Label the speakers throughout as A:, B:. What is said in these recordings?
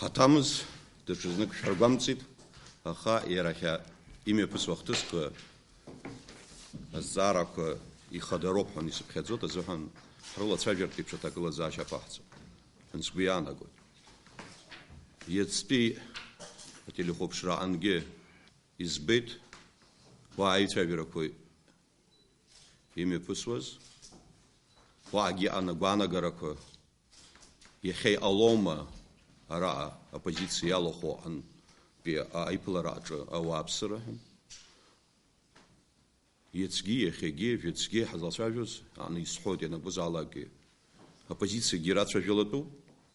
A: Hatamız dışızlık şargamcid, aха yerахя имя пысвахтысқа заракы и ходоропхан и субхедзота зохан хрла цважертип шатакла заша пахцу. Хансгуяна год. Ецпи телехопшра анге избит вай цваверакой имя пысваз ваги анагуана гарако ехей алома ара оппозиция лохо ан би айплараджа авапсрахан Ецги ехеги ветсги хазалшавюз ан исход яна бузалаги оппозиция гирацва желату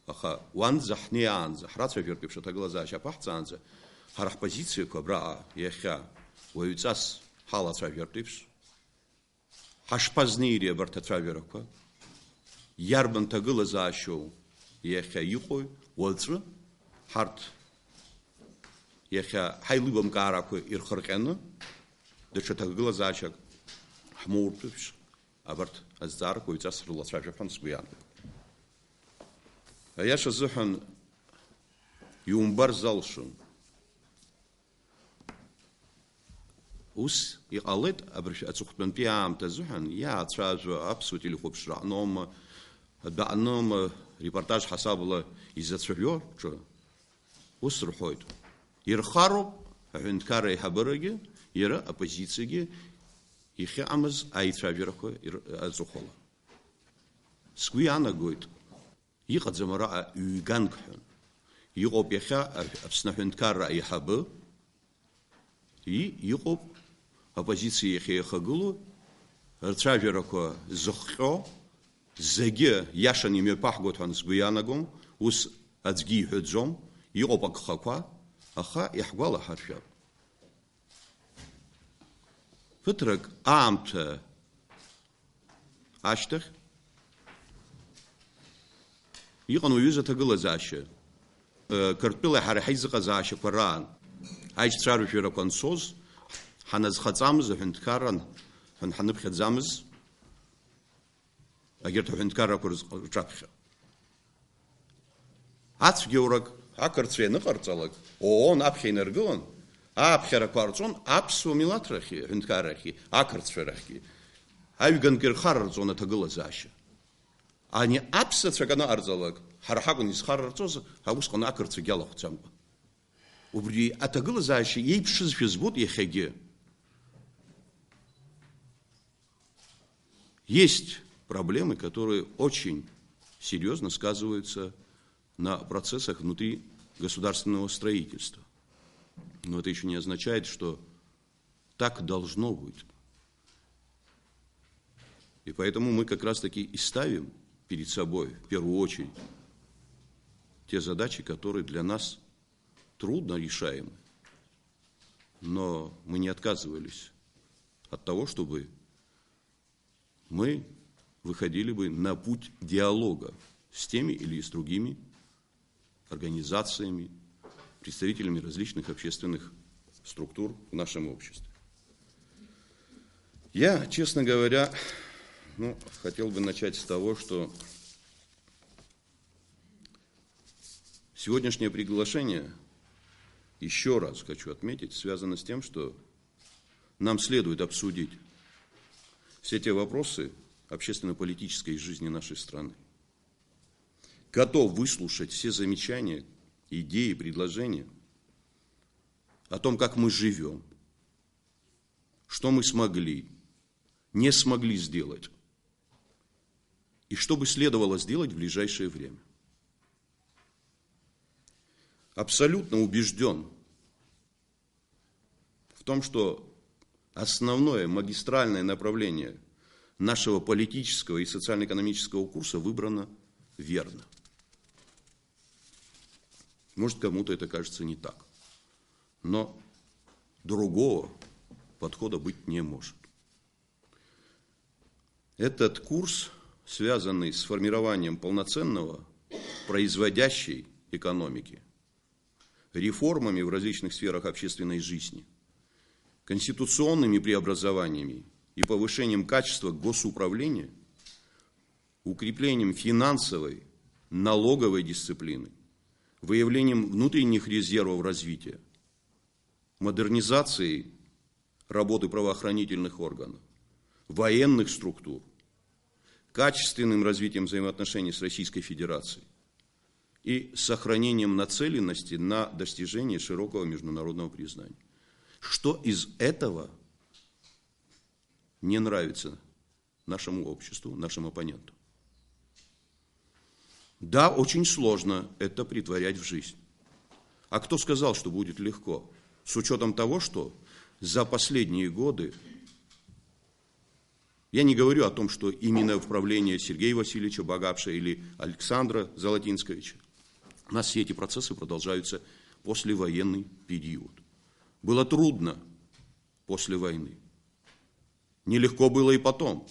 A: аха ван захниан захрацва вертив шата глаза шапахцанза харах позиция кобра еха воюцас халацва вертивш хашпазнирия бартатва вераква ярбан тагыла заашоу еха юхой волцру харт еха хайлыбам караку ирхаркену дешатагыла заашак хмуртувш абарт аззар коицас рулацва фансгуян аяша зухан юмбар залшун ус иqalet абрш ацухтман пиам тазухан я цразу абсути лхубшра ном даном репортаж хасабла изацвё чо ус рухойт ирхару хинкаре хабараги ира оппозициги ихе амаз айцваверко азухола скуяна гойт иqadzamara уйганкхэн иqop яха абсна хинкара ихабы иqop оппозиция ихе хагулу рцаверко зуххо зеге яшан име пахготхан скуянагом ус ацги хөдзом иqop акхаква аха ихгвала харшаб Фитрак амта аштах иҟан уаҩыза ҭагылазаашьа Қырҭтәыла ҳара ҳаизыҟаз аашьақәа раан аишьцәаражәарақәа анцоз ҳаназхаҵамыз аҳәынҭқарра ҳанҳаныԥхьаӡамыз агьырҭ аҳәынҭқаррақәа рҿаԥхьа ацәгьоурак ақырҭцәа ианыҟарҵалак ООН аԥхьа инаргылан аԥхьарақәа ҟарҵон аԥсуа милаҭрахьы аҳәынҭқаррахьы ақырҭцәарахьы аҩганкы ирхарарҵон аҭагылазаашьа ани аԥсацәак аныҟарҵалак ҳара ҳакәын изхарарҵоз усҟан ақырҭцәагьы алахәӡамкәа убри аҭагылазаашьа иеиԥшызшәа збоит иахьагьы есть проблемы, которые очень серьезно сказываются на процессах внутри государственного строительства. Но это еще не означает, что так должно быть. И поэтому мы как раз-таки и ставим перед собой, в первую очередь, те задачи, которые для нас трудно решаемы. Но мы не отказывались от того, чтобы мы выходили бы на путь диалога с теми или с другими организациями, представителями различных общественных структур в нашем обществе. Я, честно говоря, хотел бы начать с того, что сегодняшнее приглашение, еще раз хочу отметить, связано с тем, что нам следует обсудить все те вопросы общественно-политической жизни нашей страны. Готов выслушать все замечания, идеи, предложения о том, как мы живем, что мы смогли, не смогли сделать, и что бы следовало сделать в ближайшее время. Абсолютно убежден в том, что основное магистральное направление нашего политического и социально-экономического курса выбрано верно. Может, кому-то это кажется не так. Но другого подхода быть не может. Этот курс, связанный с формированием полноценного производящей экономики, реформами в различных сферах общественной жизни, конституционными преобразованиями и повышением качества госуправления, укреплением финансовой, налоговой дисциплины, выявлением внутренних резервов развития, модернизацией работы правоохранительных органов, военных структур, качественным развитием взаимоотношений с Российской Федерацией и сохранением нацеленности на достижение широкого международного признания. Что из этого не нравится нашему обществу, нашим оппонентам? Да, очень сложно это претворять в жизнь. А кто сказал, что будет легко? С учетом того, что за последние годы, я не говорю о том, что именно в правлении Сергея Васильевича Багапша или Александра Золотинсковича, у нас все эти процессы продолжаются послевоенный период. Было трудно после войны. Нелегко было и потом.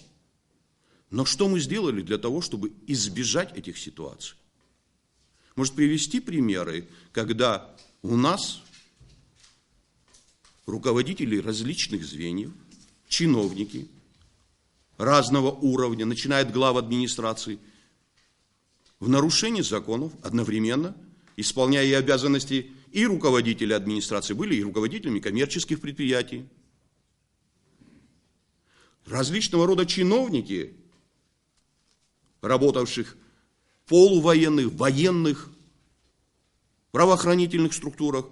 A: Но что мы сделали для того, чтобы избежать этих ситуаций? Может привести примеры, когда у нас руководители различных звеньев, чиновники разного уровня, начиная от глав администрации, в нарушении законов одновременно, исполняя и обязанности и руководителя администрации, были и руководителями коммерческих предприятий. Различного рода чиновники, работавших в полувоенных, военных, правоохранительных структурах,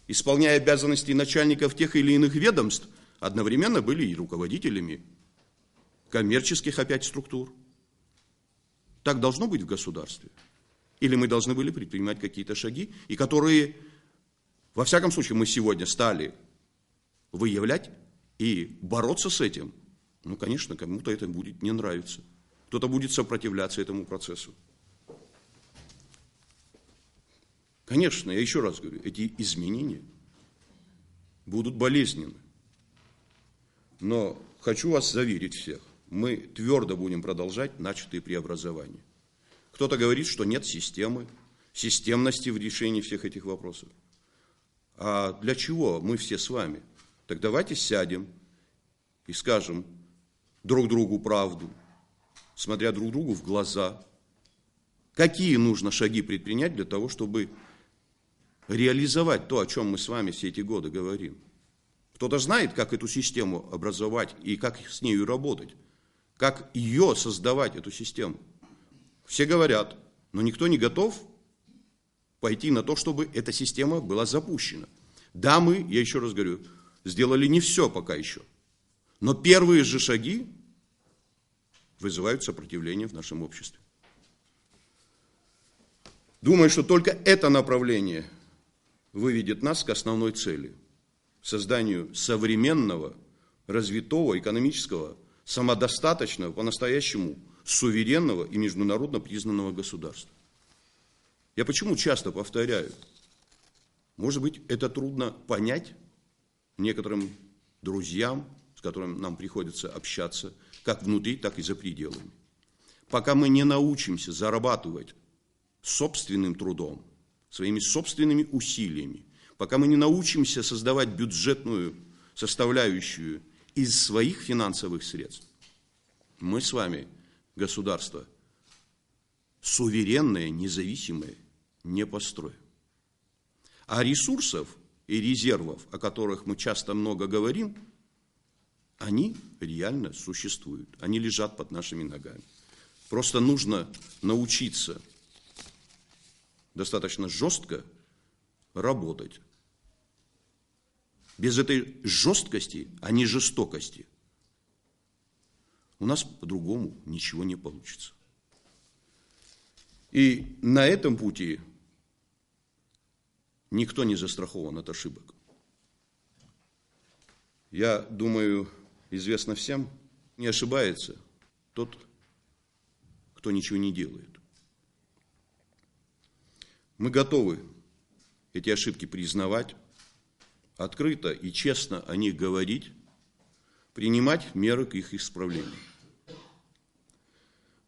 A: исполняя обязанности начальников тех или иных ведомств, одновременно были и руководителями коммерческих опять структур. Так должно быть в государстве? Или мы должны были предпринимать какие-то шаги, и которые, во всяком случае, мы сегодня стали выявлять и бороться с этим? Ну, конечно, кому-то это будет не нравиться. Кто-то будет сопротивляться этому процессу. Конечно, я еще раз говорю, эти изменения будут болезненны. Но хочу вас заверить всех, мы твердо будем продолжать начатые преобразования. Кто-то говорит, что нет системы, системности в решении всех этих вопросов. А для чего мы все с вами? Так давайте сядем и скажем друг другу правду, смотря друг другу в глаза. Какие нужно шаги предпринять для того, чтобы реализовать то, о чем мы с вами все эти годы говорим? Кто-то знает, как эту систему образовать и как с нею работать, как ее создавать, эту систему. Все говорят, но никто не готов пойти на то, чтобы эта система была запущена. Да, мы, я еще раз говорю, сделали не все пока еще, но первые же шаги вызывают сопротивление в нашем обществе. Думаю, что только это направление выведет нас к основной цели – созданию современного, развитого, экономического, самодостаточного, по-настоящему суверенного и международно признанного государства. Я почему часто повторяю? Может быть, это трудно понять некоторым друзьям, с которыми нам приходится общаться, как внутри, так и за пределами. Пока мы не научимся зарабатывать собственным трудом, своими собственными усилиями, пока мы не научимся создавать бюджетную составляющую из своих финансовых средств, мы с вами, государство, суверенное, независимое, не построим. А ресурсов и резервов, о которых мы часто много говорим, они реально существуют, они лежат под нашими ногами. Просто нужно научиться достаточно жестко работать. Без этой жесткости, а не жестокости, у нас по-другому ничего не получится. И на этом пути никто не застрахован от ошибок. Я думаю, известно всем, не ошибается тот, кто ничего не делает. Мы готовы эти ошибки признавать, открыто и честно о них говорить, принимать меры к их исправлению.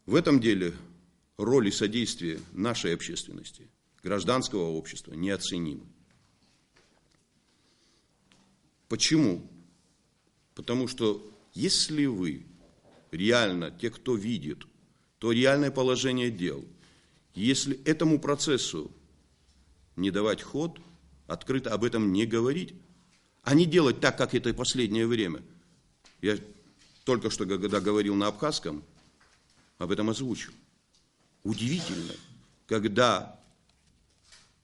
A: В этом деле роль и содействие нашей общественности, гражданского общества неоценимы. Почему? Потому что если вы реально, те, кто видит, то реальное положение дел, если этому процессу не давать ход, открыто об этом не говорить, а не делать так, как это и последнее время. Я только что, когда говорил на абхазском, об этом озвучил. Удивительно, когда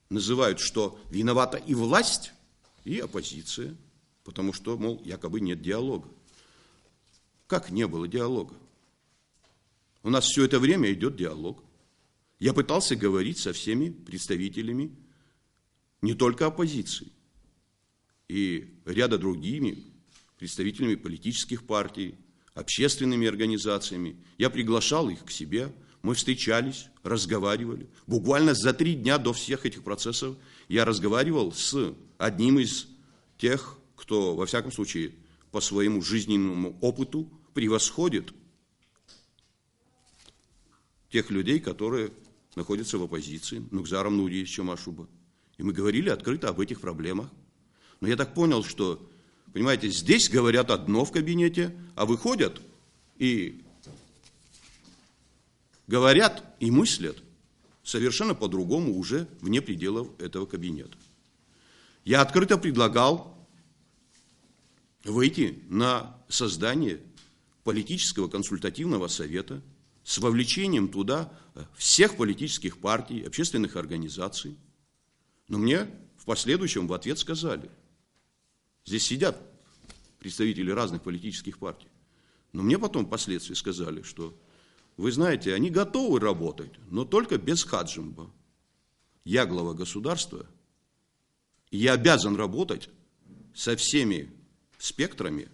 A: называют, что виновата и власть, и оппозиция, потому что, мол, якобы нет диалога. Как не было диалога? У нас все это время идет диалог. Я пытался говорить со всеми представителями не только оппозиции, и ряда другими представителями политических партий, общественными организациями. Я приглашал их к себе, мы встречались, разговаривали. Буквально за 3 дня до всех этих процессов я разговаривал с одним из тех, кто, во всяком случае, по своему жизненному опыту превосходит тех людей, которые находятся в оппозиции, Нукзаром Нуриевичем Ашуба. И мы говорили открыто об этих проблемах. Но я так понял, что, понимаете, здесь говорят одно в кабинете, а выходят и говорят и мыслят совершенно по-другому уже вне пределов этого кабинета. Я открыто предлагал выйти на создание политического консультативного совета с вовлечением туда всех политических партий, общественных организаций. Но мне в последующем в ответ сказали, здесь сидят представители разных политических партий, но мне потом впоследствии сказали, что, вы знаете, они готовы работать, но только без Хаджимба. Я глава государства, и я обязан работать со всеми спектрами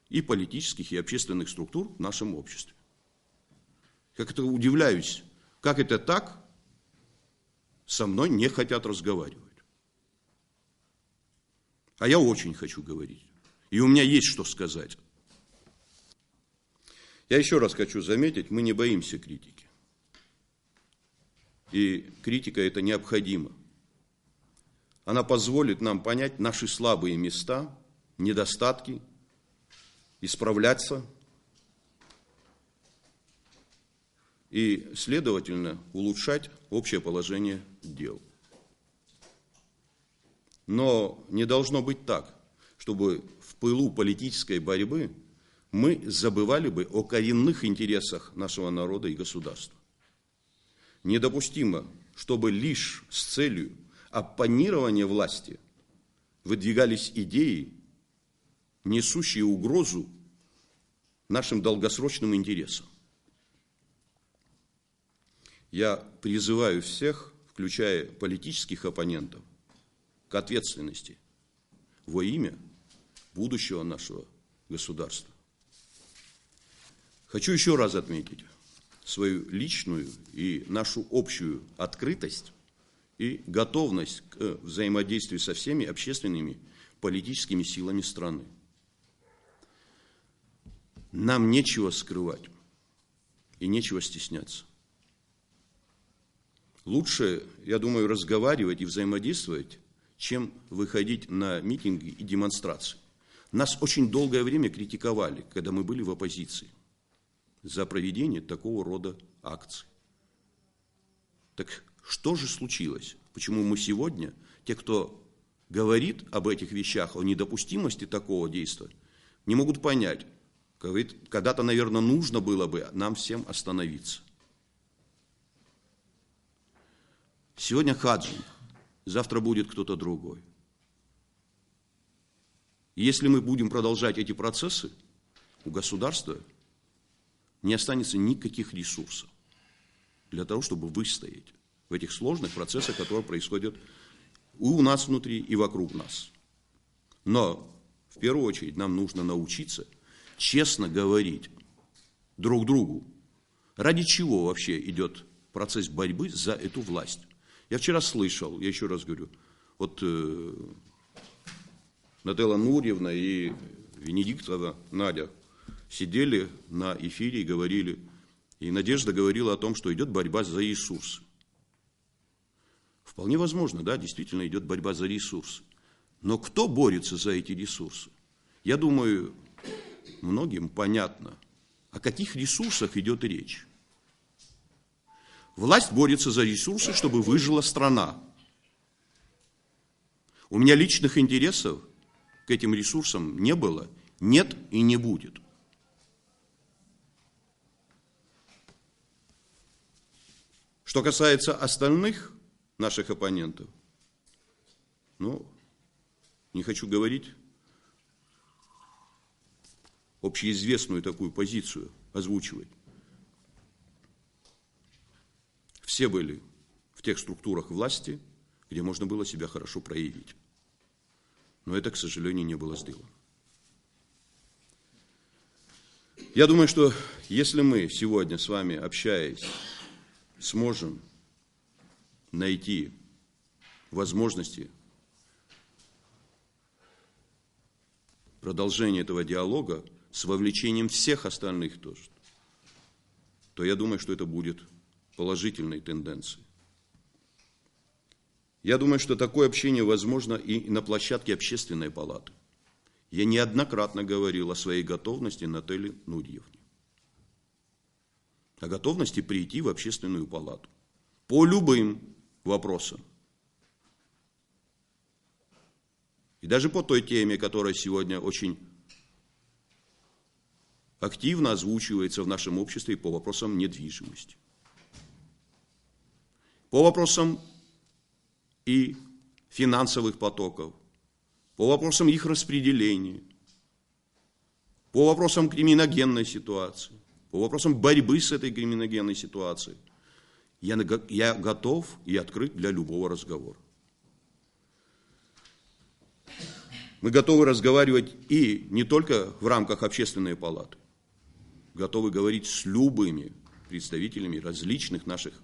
A: и политических, и общественных структур в нашем обществе. Как это удивляюсь, как это так, со мной не хотят разговаривать. А я очень хочу говорить, и у меня есть что сказать. Я еще раз хочу заметить, мы не боимся критики. И критика это необходимо. Она позволит нам понять наши слабые места, недостатки, исправляться и, следовательно, улучшать общее положение дел. Но не должно быть так, чтобы в пылу политической борьбы мы забывали бы о коренных интересах нашего народа и государства. Недопустимо, чтобы лишь с целью оппонирования власти выдвигались идеи, несущие угрозу нашим долгосрочным интересам. Я призываю всех, включая политических оппонентов, к ответственности во имя будущего нашего государства. Хочу еще раз отметить свою личную и нашу общую открытость и готовность к взаимодействию со всеми общественными политическими силами страны. Нам нечего скрывать и нечего стесняться. Лучше, я думаю, разговаривать и взаимодействовать, чем выходить на митинги и демонстрации. Нас очень долгое время критиковали, когда мы были в оппозиции, за проведение такого рода акций. Так что же случилось? Почему мы сегодня, те, кто говорит об этих вещах, о недопустимости такого действия, не могут понять, когда-то, наверное, нужно было бы нам всем остановиться. Сегодня Хаджин, завтра будет кто-то другой. И если мы будем продолжать эти процессы, у государства не останется никаких ресурсов для того, чтобы выстоять в этих сложных процессах, которые происходят у нас внутри и вокруг нас. Но, в первую очередь, нам нужно научиться честно говорить друг другу, ради чего вообще идет процесс борьбы за эту власть. Я вчера слышал, я еще раз говорю, вот Нателла Нурьевна и Венедиктова Надя сидели на эфире и говорили, и Надежда говорила о том, что идет борьба за ресурсы. Вполне возможно, да, действительно идет борьба за ресурсы. Но кто борется за эти ресурсы? Я думаю, многим понятно, о каких ресурсах идет речь. Власть борется за ресурсы, чтобы выжила страна. У меня личных интересов к этим ресурсам не было, нет и не будет. Что касается остальных наших оппонентов, не хочу говорить общеизвестную такую позицию, озвучивать. Все были в тех структурах власти, где можно было себя хорошо проявить. Но это, к сожалению, не было сделано. Я думаю, что если мы сегодня с вами, общаясь, сможем найти возможности продолжения этого диалога с вовлечением всех остальных тоже, то я думаю, что это будет положительной тенденцией. Я думаю, что такое общение возможно и на площадке Общественной палаты. Я неоднократно говорил о своей готовности Наталье Нурьевне. О готовности прийти в Общественную палату по любым вопросам. И даже по той теме, которая сегодня очень активно озвучивается в нашем обществе по вопросам недвижимости. По вопросам и финансовых потоков, по вопросам их распределения, по вопросам криминогенной ситуации, по вопросам борьбы с этой криминогенной ситуацией. Я готов и открыт для любого разговора. Мы готовы разговаривать и не только в рамках Общественной палаты, готовы говорить с любыми представителями различных наших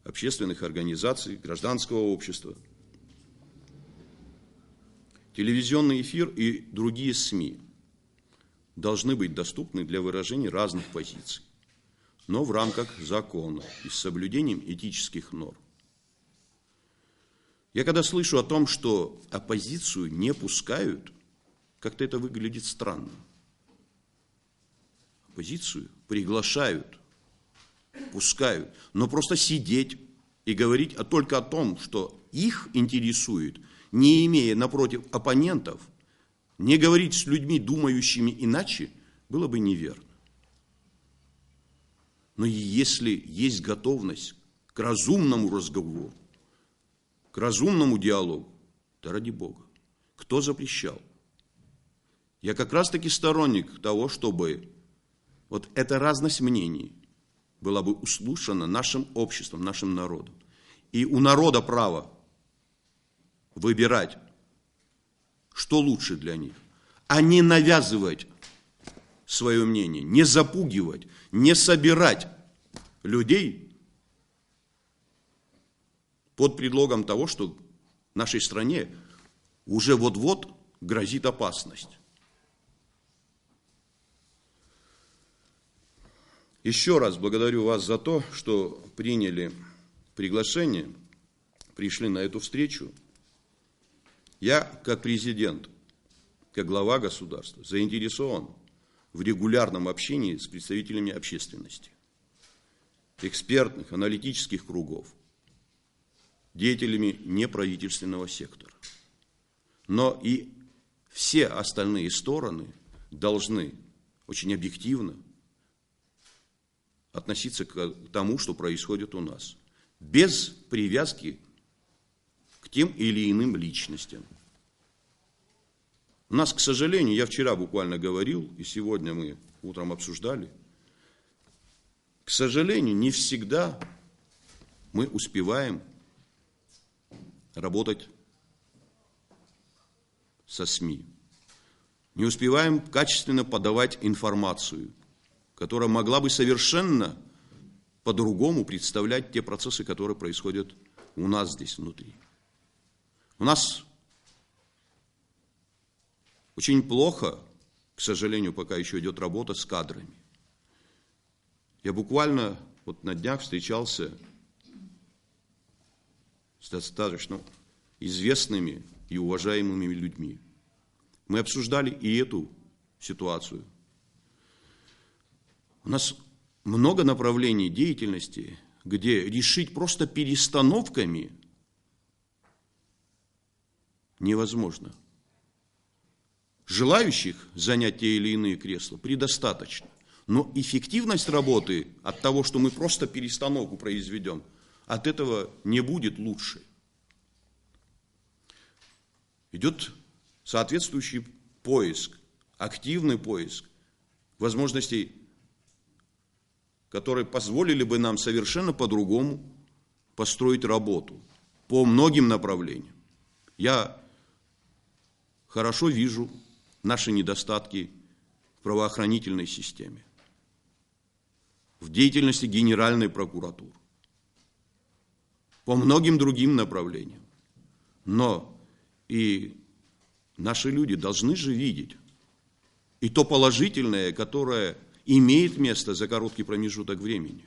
A: общественных организаций, гражданского общества. Телевизионный эфир и другие СМИ должны быть доступны для выражения разных позиций, но в рамках закона и с соблюдением этических норм. Я когда слышу о том, что оппозицию не пускают, как-то это выглядит странно. Оппозицию приглашают, пускают, но просто сидеть и говорить только о том, что их интересует, не имея напротив оппонентов, не говорить с людьми, думающими иначе, было бы неверно. Но если есть готовность к разумному разговору, к разумному диалогу, то ради Бога. Кто запрещал? Я как раз-таки сторонник того, чтобы вот эта разность мнений была бы услышана нашим обществом, нашим народом. И у народа право выбирать, что лучше для них, а не навязывать свое мнение, не запугивать, не собирать людей под предлогом того, что нашей стране уже вот-вот грозит опасность. Еще раз благодарю вас за то, что приняли приглашение, пришли на эту встречу. Я, как президент, как глава государства, заинтересован в регулярном общении с представителями общественности, экспертных, аналитических кругов, деятелями неправительственного сектора. Но и все остальные стороны должны очень объективно относиться к тому, что происходит у нас, без привязки к тем или иным личностям. У нас, к сожалению, я вчера буквально говорил, и сегодня мы утром обсуждали, к сожалению, не всегда мы успеваем работать со СМИ. Не успеваем качественно подавать информацию, которая могла бы совершенно по-другому представлять те процессы, которые происходят у нас здесь внутри. У нас очень плохо, к сожалению, пока еще идет работа с кадрами. Я буквально на днях встречался с достаточно известными и уважаемыми людьми. Мы обсуждали и эту ситуацию. У нас много направлений деятельности, где решить просто перестановками невозможно. Желающих занять те или иные кресла предостаточно. Но эффективность работы от того, что мы просто перестановку произведем, от этого не будет лучше. Идет соответствующий поиск, активный поиск возможностей, которые позволили бы нам совершенно по-другому построить работу по многим направлениям. Я хорошо вижу наши недостатки в правоохранительной системе, в деятельности Генеральной прокуратуры, по многим другим направлениям. Но и наши люди должны же видеть и то положительное, которое имеет место за короткий промежуток времени.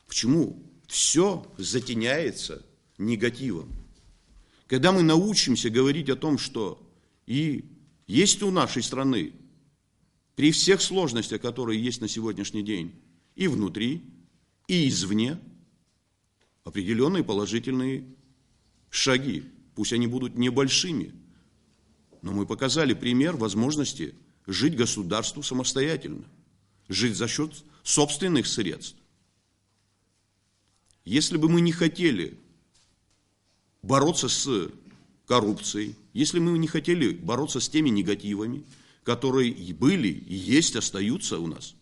A: Почему все затеняется негативом? Когда мы научимся говорить о том, что и есть у нашей страны, при всех сложностях, которые есть на сегодняшний день, и внутри, и извне, определенные положительные шаги, пусть они будут небольшими, но мы показали пример возможности жить государству самостоятельно, жить за счет собственных средств. Если бы мы не хотели бороться с коррупцией, если мы не хотели бороться с теми негативами, которые и были, и есть, остаются у нас,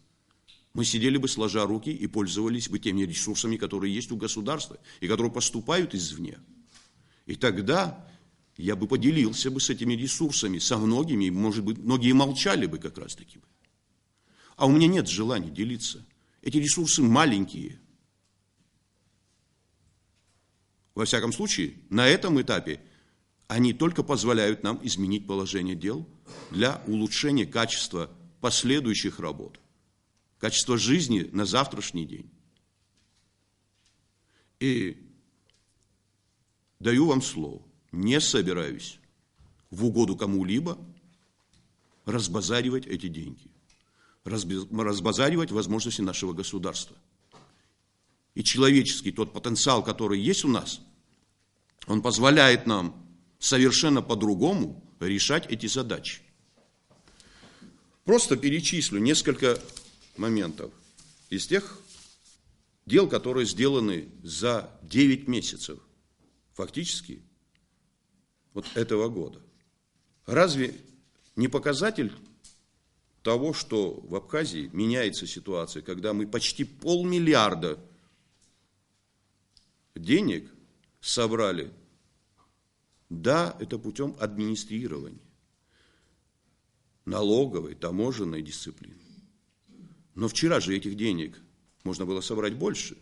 A: мы сидели бы сложа руки и пользовались бы теми ресурсами, которые есть у государства и которые поступают извне. И тогда я бы поделился бы с этими ресурсами, со многими, и, может быть, многие молчали бы как раз таки. А у меня нет желания делиться. Эти ресурсы маленькие. Во всяком случае, на этом этапе они только позволяют нам изменить положение дел для улучшения качества последующих работ, качества жизни на завтрашний день. И даю вам слово, не собираюсь в угоду кому-либо разбазаривать эти деньги, разбазаривать возможности нашего государства. И человеческий тот потенциал, который есть у нас, он позволяет нам совершенно по-другому решать эти задачи. Просто перечислю несколько моментов из тех дел, которые сделаны за 9 месяцев, фактически, вот этого года. Разве не показатель того, что в Абхазии меняется ситуация, когда мы почти 500 миллиарда денег собрали? Да, это путем администрирования, налоговой, таможенной дисциплины. Но вчера же этих денег можно было собрать больше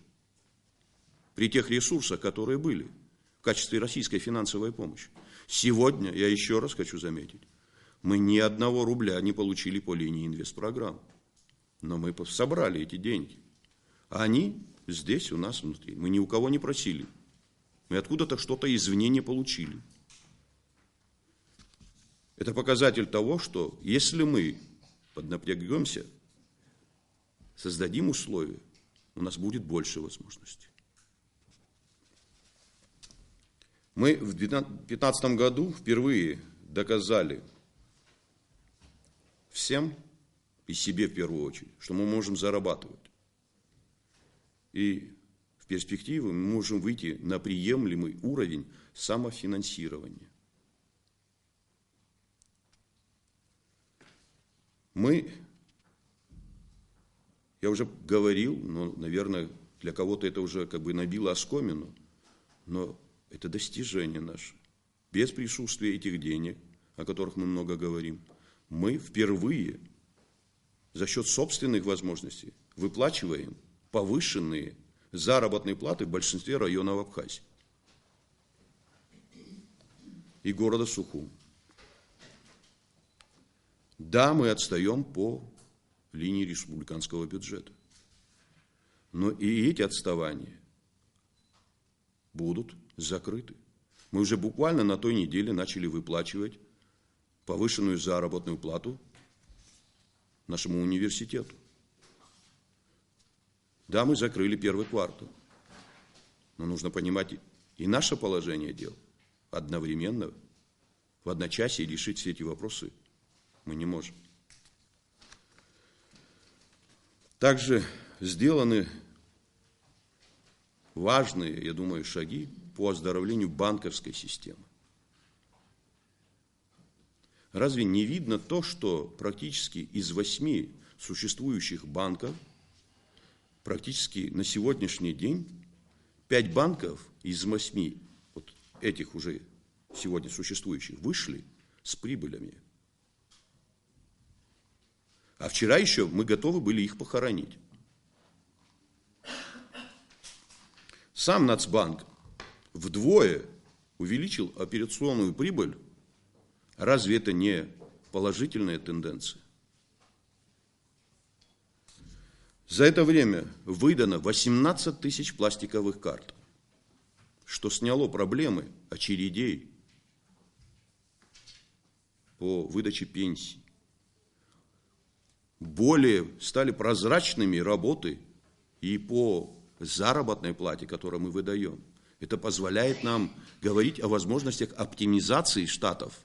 A: при тех ресурсах, которые были в качестве российской финансовой помощи. Сегодня, я еще раз хочу заметить, мы ни одного рубля не получили по линии инвестпрограмм. Но мы собрали эти деньги. А они здесь у нас внутри. Мы ни у кого не просили. Мы откуда-то что-то извне не получили. Это показатель того, что если мы поднапрягемся, создадим условия, у нас будет больше возможностей. Мы в 2015 году впервые доказали всем и себе в первую очередь, что мы можем зарабатывать. И в перспективе мы можем выйти на приемлемый уровень самофинансирования. Я уже говорил, но, наверное, для кого-то это уже как бы набило оскомину, но это достижение наше. Без присутствия этих денег, о которых мы много говорим, мы впервые за счет собственных возможностей выплачиваем повышенные заработные платы в большинстве районов Абхазии и города Сухум. Да, мы отстаем по линии республиканского бюджета, но и эти отставания будут закрыты. Мы уже буквально на той неделе начали выплачивать повышенную заработную плату нашему университету. Да, мы закрыли первый квартал, но нужно понимать и наше положение дел одновременно в одночасье решить все эти вопросы мы не можем. Также сделаны важные, я думаю, шаги по оздоровлению банковской системы. Разве не видно то, что практически из 8 существующих банков, практически на сегодняшний день 5 банков из 8 вот этих уже сегодня существующих вышли с прибылями. А вчера еще мы готовы были их похоронить. Сам Нацбанк вдвое увеличил операционную прибыль. Разве это не положительная тенденция? За это время выдано 18 тысяч пластиковых карт, что сняло проблемы очередей по выдаче пенсий. Более стали прозрачными работы и по заработной плате, которую мы выдаем. Это позволяет нам говорить о возможностях оптимизации штатов.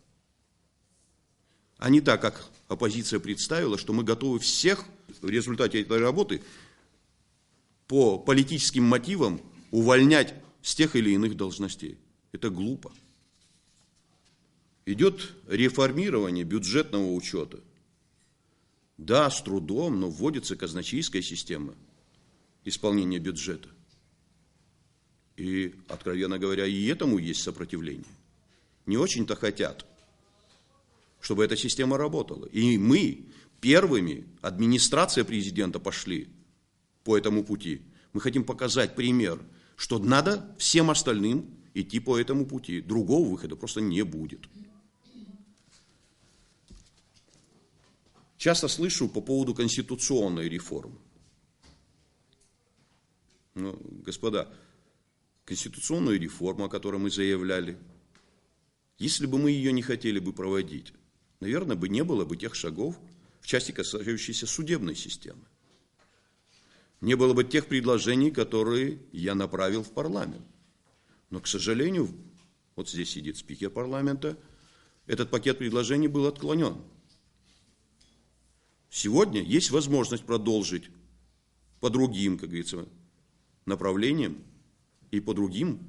A: А не так, как оппозиция представила, что мы готовы всех в результате этой работы по политическим мотивам увольнять с тех или иных должностей. Это глупо. Идет реформирование бюджетного учета. Да, с трудом, но вводится казначейская система исполнения бюджета. И, откровенно говоря, и этому есть сопротивление. Не очень-то хотят, чтобы эта система работала. И мы первыми, администрация президента, пошли по этому пути. Мы хотим показать пример, что надо всем остальным идти по этому пути. Другого выхода просто не будет. Часто слышу по поводу конституционной реформы. Ну, господа, конституционную реформу, о которой мы заявляли, если бы мы ее не хотели бы проводить, наверное, бы не было бы тех шагов в части, касающейся судебной системы. Не было бы тех предложений, которые я направил в парламент. Но, к сожалению, вот здесь сидит спикер парламента, этот пакет предложений был отклонен. Сегодня есть возможность продолжить по другим, как говорится, направлениям и по другим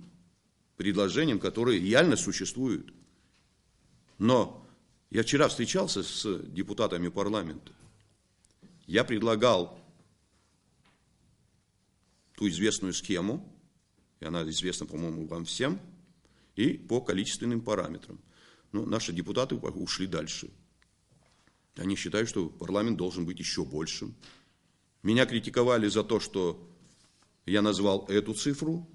A: предложениям, которые реально существуют. Но я вчера встречался с депутатами парламента. Я предлагал ту известную схему, и она известна, по-моему, вам всем, и по количественным параметрам. Но наши депутаты ушли дальше. Они считают, что парламент должен быть еще большим. Меня критиковали за то, что я назвал эту цифру,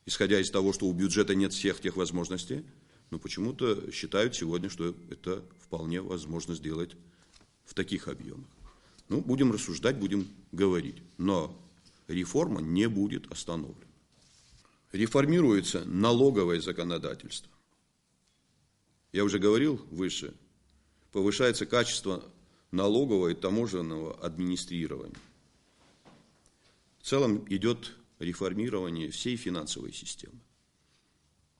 A: исходя из того, что у бюджета нет всех тех возможностей, но почему-то считают сегодня, что это вполне возможно сделать в таких объемах. Ну, будем рассуждать, будем говорить. Но реформа не будет остановлена. Реформируется налоговое законодательство. Я уже говорил выше, повышается качество налогового и таможенного администрирования. В целом идет реформирование всей финансовой системы.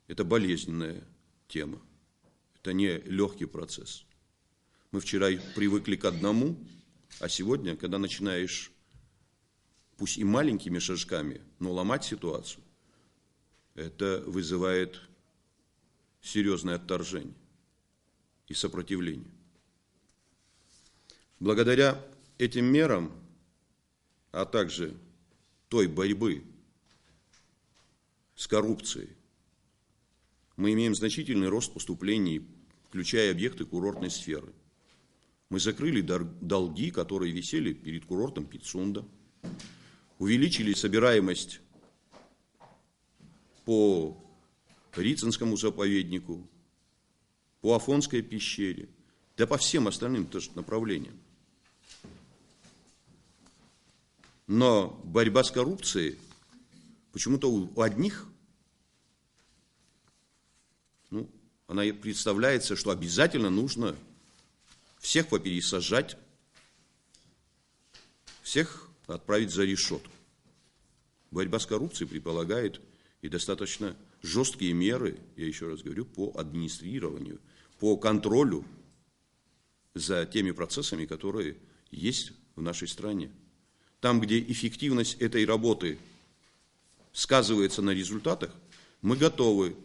A: Это болезненная тема, это не легкий процесс. Мы вчера привыкли к одному, а сегодня, когда начинаешь, пусть и маленькими шажками, но ломать ситуацию, это вызывает серьезное отторжение и сопротивление. Благодаря этим мерам, а также той борьбы с коррупцией, мы имеем значительный рост поступлений, включая объекты курортной сферы. Мы закрыли долги, которые висели перед курортом Пицунда, увеличили собираемость по Рицинскому заповеднику, по Афонской пещере, да по всем остальным тоже направлениям. Но борьба с коррупцией почему-то у одних, она представляется, что обязательно нужно всех попересажать, всех отправить за решетку. Борьба с коррупцией предполагает и достаточно жесткие меры, я еще раз говорю, по администрированию, по контролю за теми процессами, которые есть в нашей стране. Там, где эффективность этой работы сказывается на результатах, мы готовы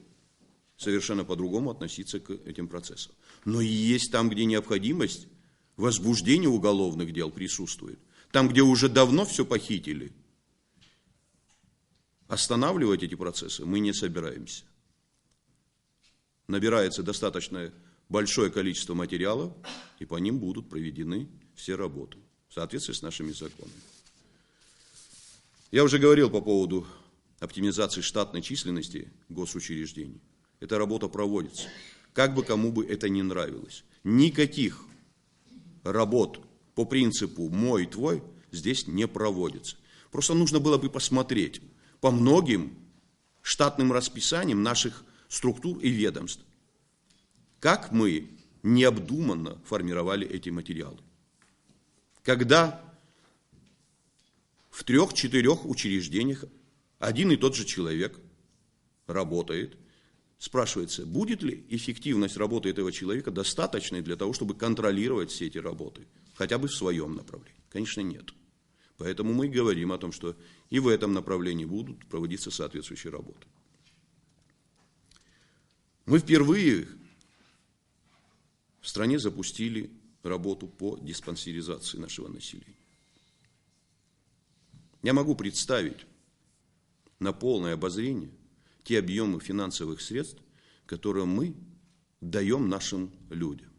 A: совершенно по-другому относиться к этим процессам. Но и есть там, где необходимость возбуждения уголовных дел присутствует. Там, где уже давно все похитили, останавливать эти процессы мы не собираемся. Набирается достаточно большое количество материалов, и по ним будут проведены все работы в соответствии с нашими законами. Я уже говорил по поводу оптимизации штатной численности госучреждений. Эта работа проводится. Как бы кому бы это ни нравилось. Никаких работ по принципу «мой, твой» здесь не проводится. Просто нужно было бы посмотреть по многим штатным расписаниям наших структур и ведомств, как мы необдуманно формировали эти материалы. Когда в 3-4 учреждениях один и тот же человек работает, спрашивается, будет ли эффективность работы этого человека достаточной для того, чтобы контролировать все эти работы, хотя бы в своем направлении? Конечно, нет. Поэтому мы говорим о том, что и в этом направлении будут проводиться соответствующие работы. Мы впервые в стране запустили работу по диспансеризации нашего населения. Я могу представить на полное обозрение те объемы финансовых средств, которые мы даем нашим людям.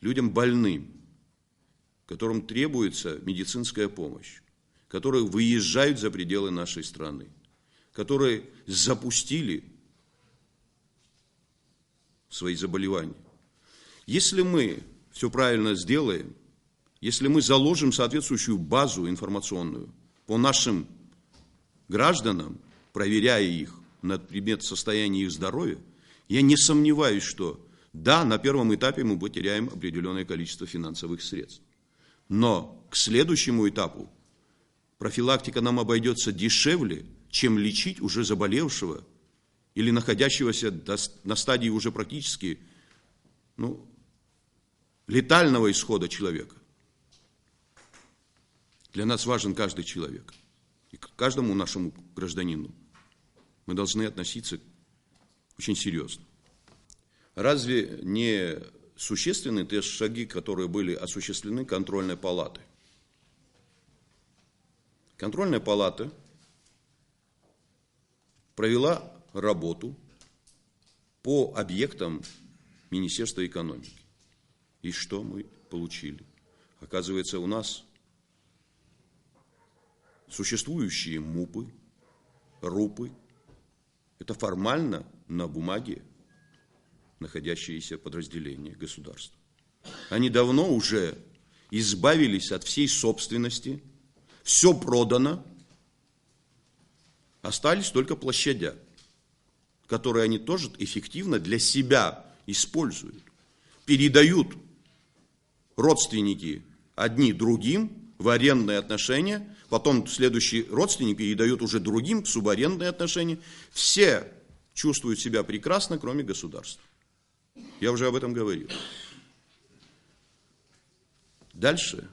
A: Людям больным, которым требуется медицинская помощь, которые выезжают за пределы нашей страны, которые запустили свои заболевания. Если мы все правильно сделаем, если мы заложим соответствующую базу информационную по нашим гражданам, проверяя их на предмет состояния их здоровья, я не сомневаюсь, что да, на первом этапе мы потеряем определенное количество финансовых средств. Но к следующему этапу профилактика нам обойдется дешевле, чем лечить уже заболевшего или находящегося на стадии уже практически летального исхода человека. Для нас важен каждый человек. И к каждому нашему гражданину мы должны относиться очень серьезно. Разве не существенны те шаги, которые были осуществлены контрольной палатой? Контрольная палата провела работу по объектам Министерства экономики. И что мы получили? Оказывается, у нас существующие МУПы, РУПы, это формально на бумаге находящиеся подразделения государства. Они давно уже избавились от всей собственности, все продано, остались только площадя, которые они тоже эффективно для себя используют. Передают родственники одни другим в арендные отношения, потом следующий родственник передает уже другим в субарендные отношения. Все чувствуют себя прекрасно, кроме государства. Я уже об этом говорил. Дальше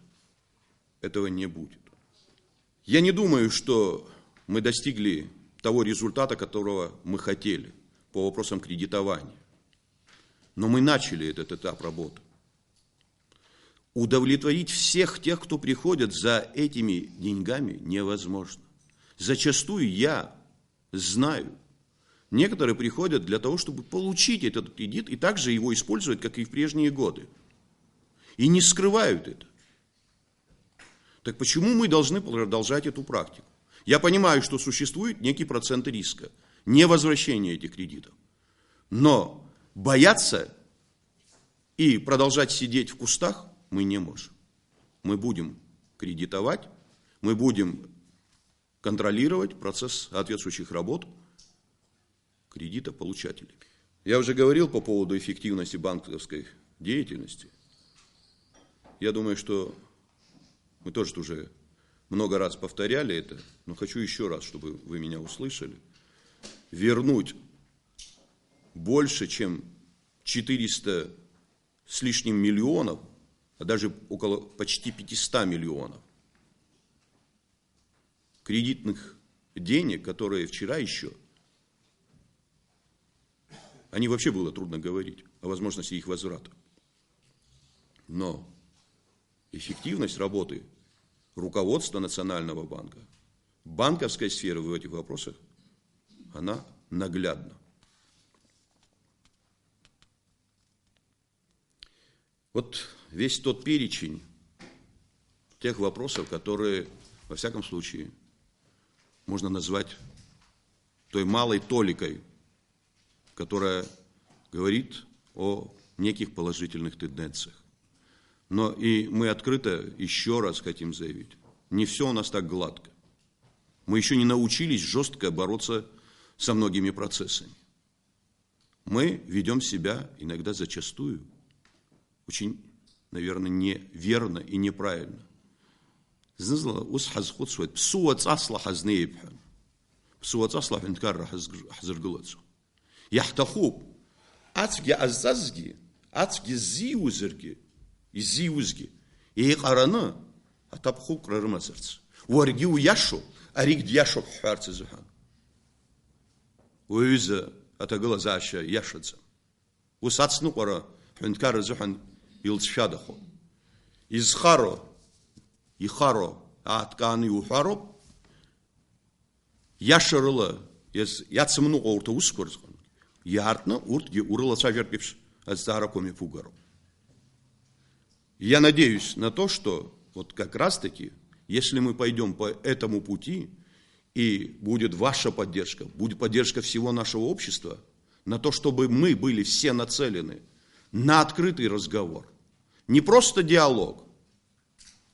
A: этого не будет. Я не думаю, что мы достигли того результата, которого мы хотели по вопросам кредитования. Но мы начали этот этап работы. Удовлетворить всех тех, кто приходит за этими деньгами, невозможно. Зачастую я знаю, некоторые приходят для того, чтобы получить этот кредит и также его использовать, как и в прежние годы. И не скрывают это. Так почему мы должны продолжать эту практику? Я понимаю, что существует некий процент риска, невозвращения этих кредитов. Но бояться и продолжать сидеть в кустах мы не можем. Мы будем кредитовать, мы будем контролировать процесс соответствующих работ кредитополучателей. Я уже говорил по поводу эффективности банковской деятельности. Я думаю, что мы тоже уже много раз повторяли это, но хочу еще раз, чтобы вы меня услышали, вернуть больше, чем 400 с лишним миллионов, а даже около почти 500 миллионов кредитных денег, которые вчера еще, о них вообще было трудно говорить, о возможности их возврата. Но эффективность работы руководства Национального банка, банковской сферы в этих вопросах, она наглядна. Вот весь тот перечень тех вопросов, которые, во всяком случае, можно назвать той малой толикой, которая говорит о неких положительных тенденциях. Но и мы открыто еще раз хотим заявить, не все у нас так гладко. Мы еще не научились жестко бороться со многими процессами. Мы ведем себя иногда зачастую очень, наверное, неверно и неправильно.
B: Изиузги. И қараны атапху қырырмазырц. Уаргиу яшу, арик дьяшу хварцизухан. Уюза атагыла заша яшадза. Усацну қара хункар зухан илчшадаху. Изхаро, ихаро, атканы ухаро. Яшарыла, яцмну қорта ускорзған. Яртны уртги урыла сажарпипш аздаракоми фугаро. Я надеюсь на то, что вот как раз-таки, если мы пойдем по этому пути, и будет ваша поддержка, будет поддержка всего нашего общества, на то, чтобы мы были все нацелены на открытый разговор, не просто диалог,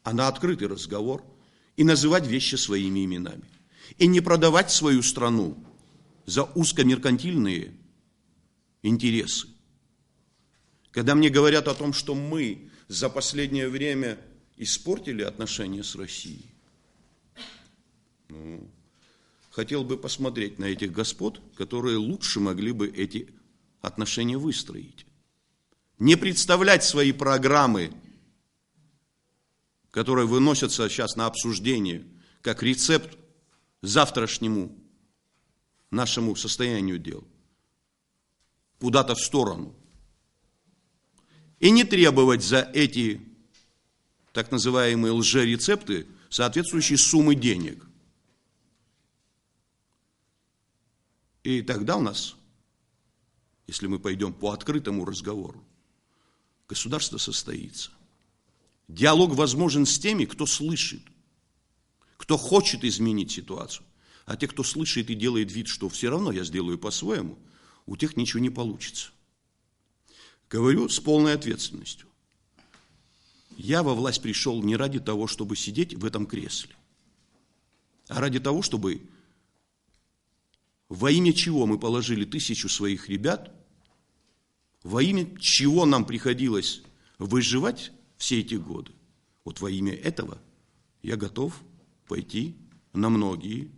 B: а на открытый разговор, и называть вещи своими именами, и не продавать свою страну за узкомеркантильные интересы. Когда мне говорят о том, что мы за последнее время испортили отношения с Россией, хотел бы посмотреть на этих господ, которые лучше могли бы эти отношения выстроить. Не представлять свои программы, которые выносятся сейчас на обсуждение, как рецепт завтрашнему нашему состоянию дел, куда-то в сторону. И не требовать за эти так называемые лжерецепты соответствующие суммы денег. И тогда у нас, если мы пойдем по открытому разговору, государство состоится. Диалог возможен с теми, кто слышит, кто хочет изменить ситуацию. А те, кто слышит и делает вид, что все равно я сделаю по-своему, у тех ничего не получится. Говорю с полной ответственностью. Я во власть пришел не ради того, чтобы сидеть в этом кресле, а ради того, чтобы во имя чего мы положили 1000 своих ребят, во имя чего нам приходилось выживать все эти годы. Вот во имя этого я готов пойти на многие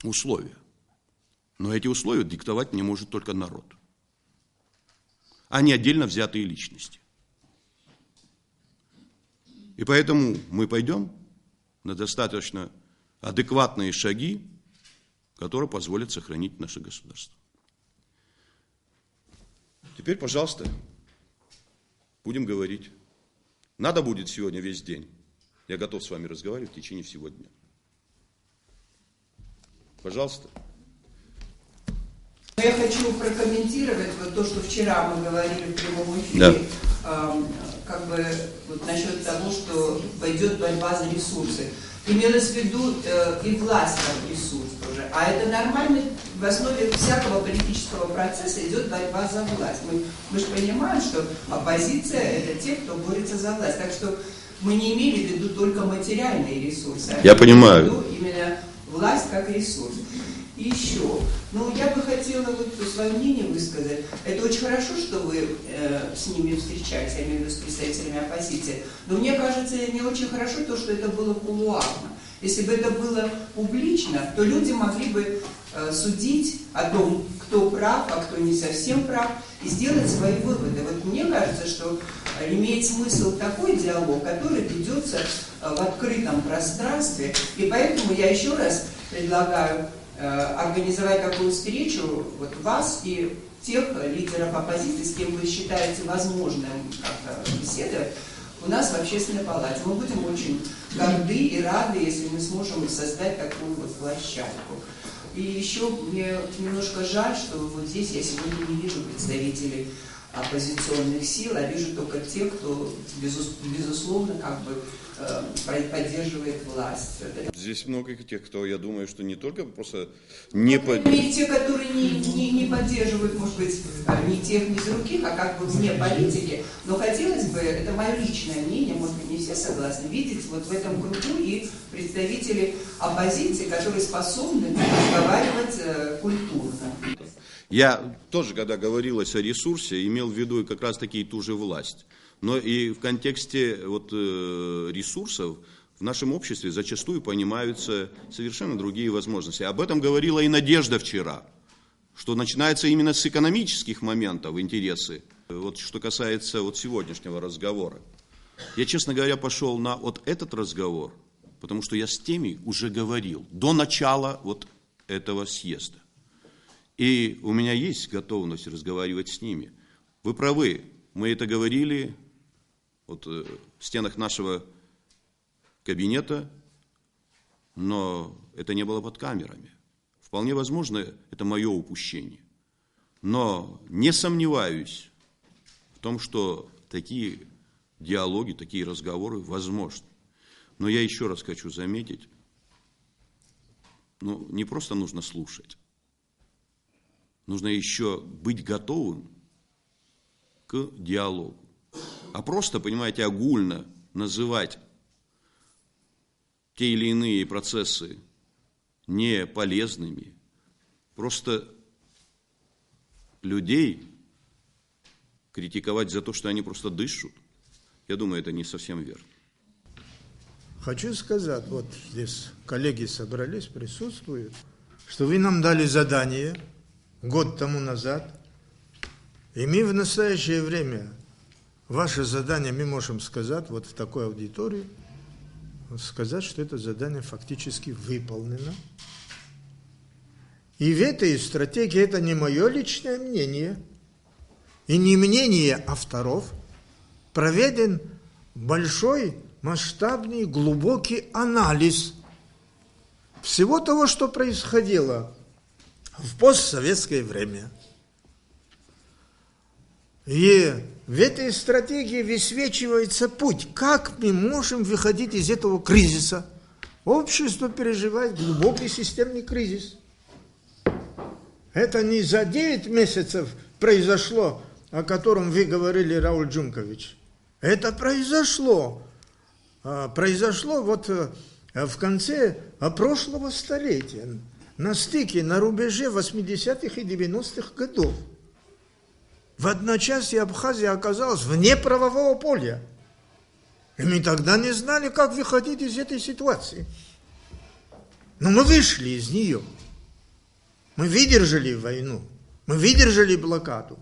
B: условия. Но эти условия диктовать не может только народ, а не отдельно взятые личности. И поэтому мы пойдем на достаточно адекватные шаги, которые позволят сохранить наше государство. Теперь, пожалуйста, будем говорить. Надо будет сегодня весь день. Я готов с вами разговаривать в течение всего дня. Пожалуйста.
C: Я хочу прокомментировать вот то, что вчера мы говорили в прямом эфире, как бы вот насчет того, что пойдет борьба за ресурсы. Имелось в виду и власть как ресурс тоже. А это нормально, в основе всякого политического процесса идет борьба за власть. Мы же понимаем, что оппозиция – это те, кто борется за власть. Так что мы не имели в виду только материальные ресурсы.
A: Я понимаю.
C: Именно власть как ресурс. И И еще, ну, я бы хотела вот свое мнение высказать. Это очень хорошо, что вы с ними встречались, я имею в виду с представителями оппозиции. Но мне кажется, не очень хорошо то, что это было кулуарно. Если бы это было публично, то люди могли бы судить о том, кто прав, а кто не совсем прав, и сделать свои выводы. Вот мне кажется, что имеет смысл такой диалог, который ведется в открытом пространстве. И поэтому я еще раз предлагаю организовать такую встречу вот вас и тех лидеров оппозиции, с кем вы считаете возможным как-то беседовать, у нас в Общественной палате. Мы будем очень горды и рады, если мы сможем создать такую вот площадку. И еще мне немножко жаль, что вот здесь я сегодня не вижу представителей оппозиционных сил, а вижу только тех, кто безусловно как бы поддерживает власть.
A: Здесь много тех, кто, я думаю, что не только просто
C: не поддерживают. Те, которые не поддерживают, может быть, ни тех, ни других, а как бы вне политики. Но хотелось бы, это мое личное мнение, может быть, не все согласны, видеть вот в этом кругу и представителей оппозиции, которые способны разговаривать культурно.
A: Я тоже, когда говорилось о ресурсе, имел в виду как раз таки ту же власть. Но и в контексте вот, ресурсов в нашем обществе зачастую понимаются совершенно другие возможности. Об этом говорила и Надежда вчера, что начинается именно с экономических моментов интересы. Вот что касается вот сегодняшнего разговора. Я, честно говоря, пошел на вот этот разговор, потому что я с теми уже говорил до начала вот этого съезда. И у меня есть готовность разговаривать с ними. Вы правы, мы это говорили вот, в стенах нашего кабинета, но это не было под камерами. Вполне возможно, это мое упущение. Но не сомневаюсь в том, что такие диалоги, такие разговоры возможны. Но я еще раз хочу заметить, ну, не просто нужно слушать, нужно еще быть готовым к диалогу. А просто, понимаете, огульно называть те или иные процессы не полезными, просто людей критиковать за то, что они просто дышат, я думаю, это не совсем верно.
D: Хочу сказать, вот здесь коллеги собрались, присутствуют, что вы нам дали задание год тому назад, и мы в настоящее время ваше задание, мы можем сказать, вот в такой аудитории, сказать, что это задание фактически выполнено. И в этой стратегии, это не мое личное мнение, и не мнение авторов, проведен большой, масштабный, глубокий анализ всего того, что происходило в постсоветское время. И в этой стратегии высвечивается путь, как мы можем выходить из этого кризиса. Общество переживает глубокий системный кризис. Это не за 9 месяцев произошло, о котором вы говорили, Рауль Джункович. Это произошло. Произошло вот в конце прошлого столетия, на стыке, на рубеже 80-х и 90-х годов. В одночасье Абхазия оказалась вне правового поля. И мы тогда не знали, как выходить из этой ситуации. Но мы вышли из нее. Мы выдержали войну. Мы выдержали блокаду.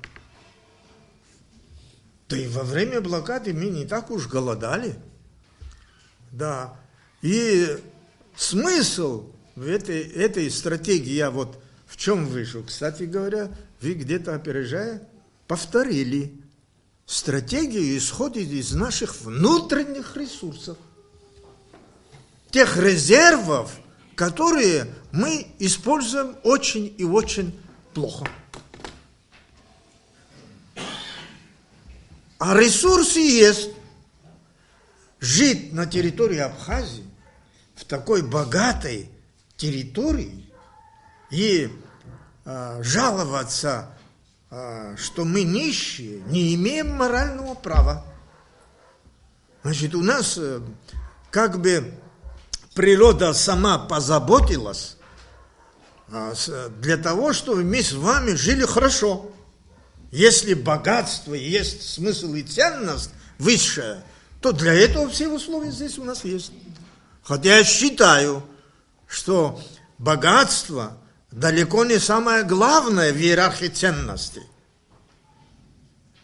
D: Да и во время блокады мы не так уж голодали. Да. И смысл в этой стратегии, я вот в чем вышел. Кстати говоря, вы где-то опережая, повторили. Стратегия исходит из наших внутренних ресурсов. Тех резервов, которые мы используем очень и очень плохо. А ресурсы есть. Жить на территории Абхазии, в такой богатой территории, и жаловаться, что мы нищие, не имеем морального права. Значит, у нас как бы природа сама позаботилась для того, чтобы мы с вами жили хорошо. Если богатство есть смысл и ценность высшая, то для этого все условия здесь у нас есть. Хотя я считаю, что богатство далеко не самое главное в иерархии ценностей.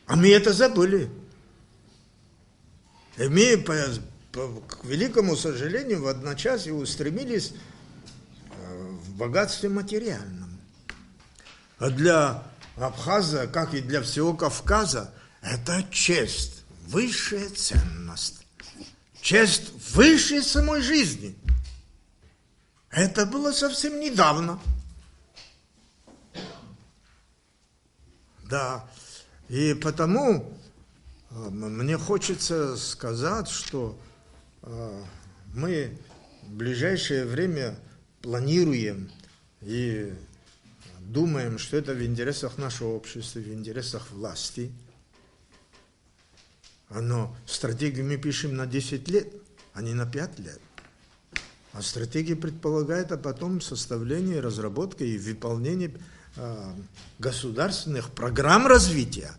D: А мы это забыли. И мы, к великому сожалению, в одночасье устремились в богатстве материальном. А для Абхаза, как и для всего Кавказа, это честь, высшая ценность. Честь выше самой жизни. Это было совсем недавно. Да, и потому мне хочется сказать, что мы в ближайшее время планируем и думаем, что это в интересах нашего общества, в интересах власти. Но стратегию мы пишем на 10 лет, а не на 5 лет. А стратегия предполагает, а потом составление, разработка и выполнение государственных программ развития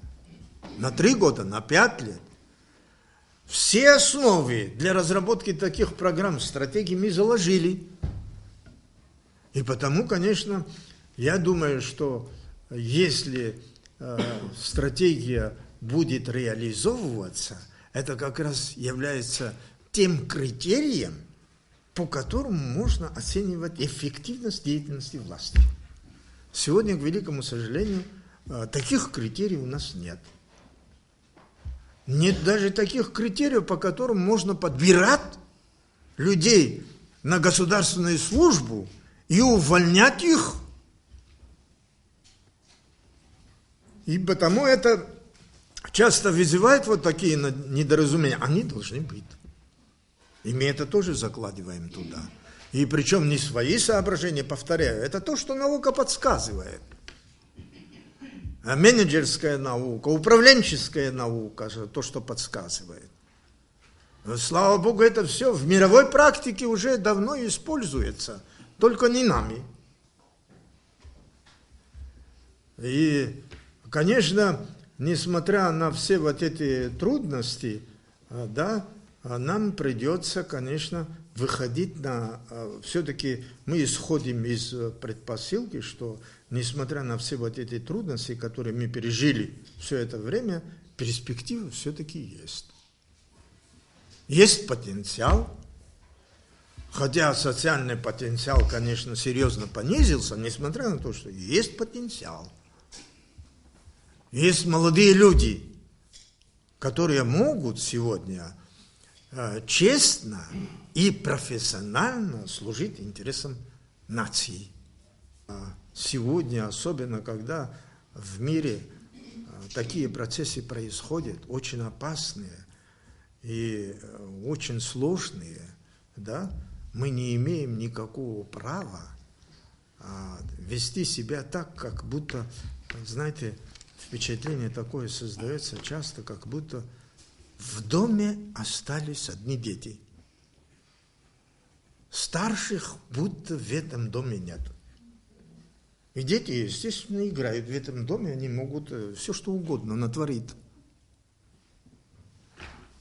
D: на 3 года, на 5 лет. Все основы для разработки таких программ, стратегий мы заложили. И потому, конечно, я думаю, что если стратегия будет реализовываться, это как раз является тем критерием, по которому можно оценивать эффективность деятельности власти. Сегодня, к великому сожалению, таких критериев у нас нет. Нет даже таких критериев, по которым можно подбирать людей на государственную службу и увольнять их. И потому это часто вызывает вот такие недоразумения. Они должны быть. И мы это тоже закладываем туда. И причем не свои соображения, повторяю, это то, что наука подсказывает. А менеджерская наука, управленческая наука, то, что подсказывает. Но, слава Богу, это все в мировой практике уже давно используется, только не нами. И, конечно, несмотря на все вот эти трудности, да, нам придется, конечно, выходить на... Все-таки мы исходим из предпосылки, что, несмотря на все вот эти трудности, которые мы пережили все это время, перспектива все-таки есть. Есть потенциал, хотя социальный потенциал, конечно, серьезно понизился, несмотря на то, что есть потенциал. Есть молодые люди, которые могут сегодня честно и профессионально служить интересам нации. Сегодня, особенно когда в мире такие процессы происходят, очень опасные и очень сложные, да, мы не имеем никакого права вести себя так, как будто, знаете, впечатление такое создается часто, как будто в доме остались одни дети. Старших будто в этом доме нет. И дети, естественно, играют в этом доме, они могут все что угодно натворить.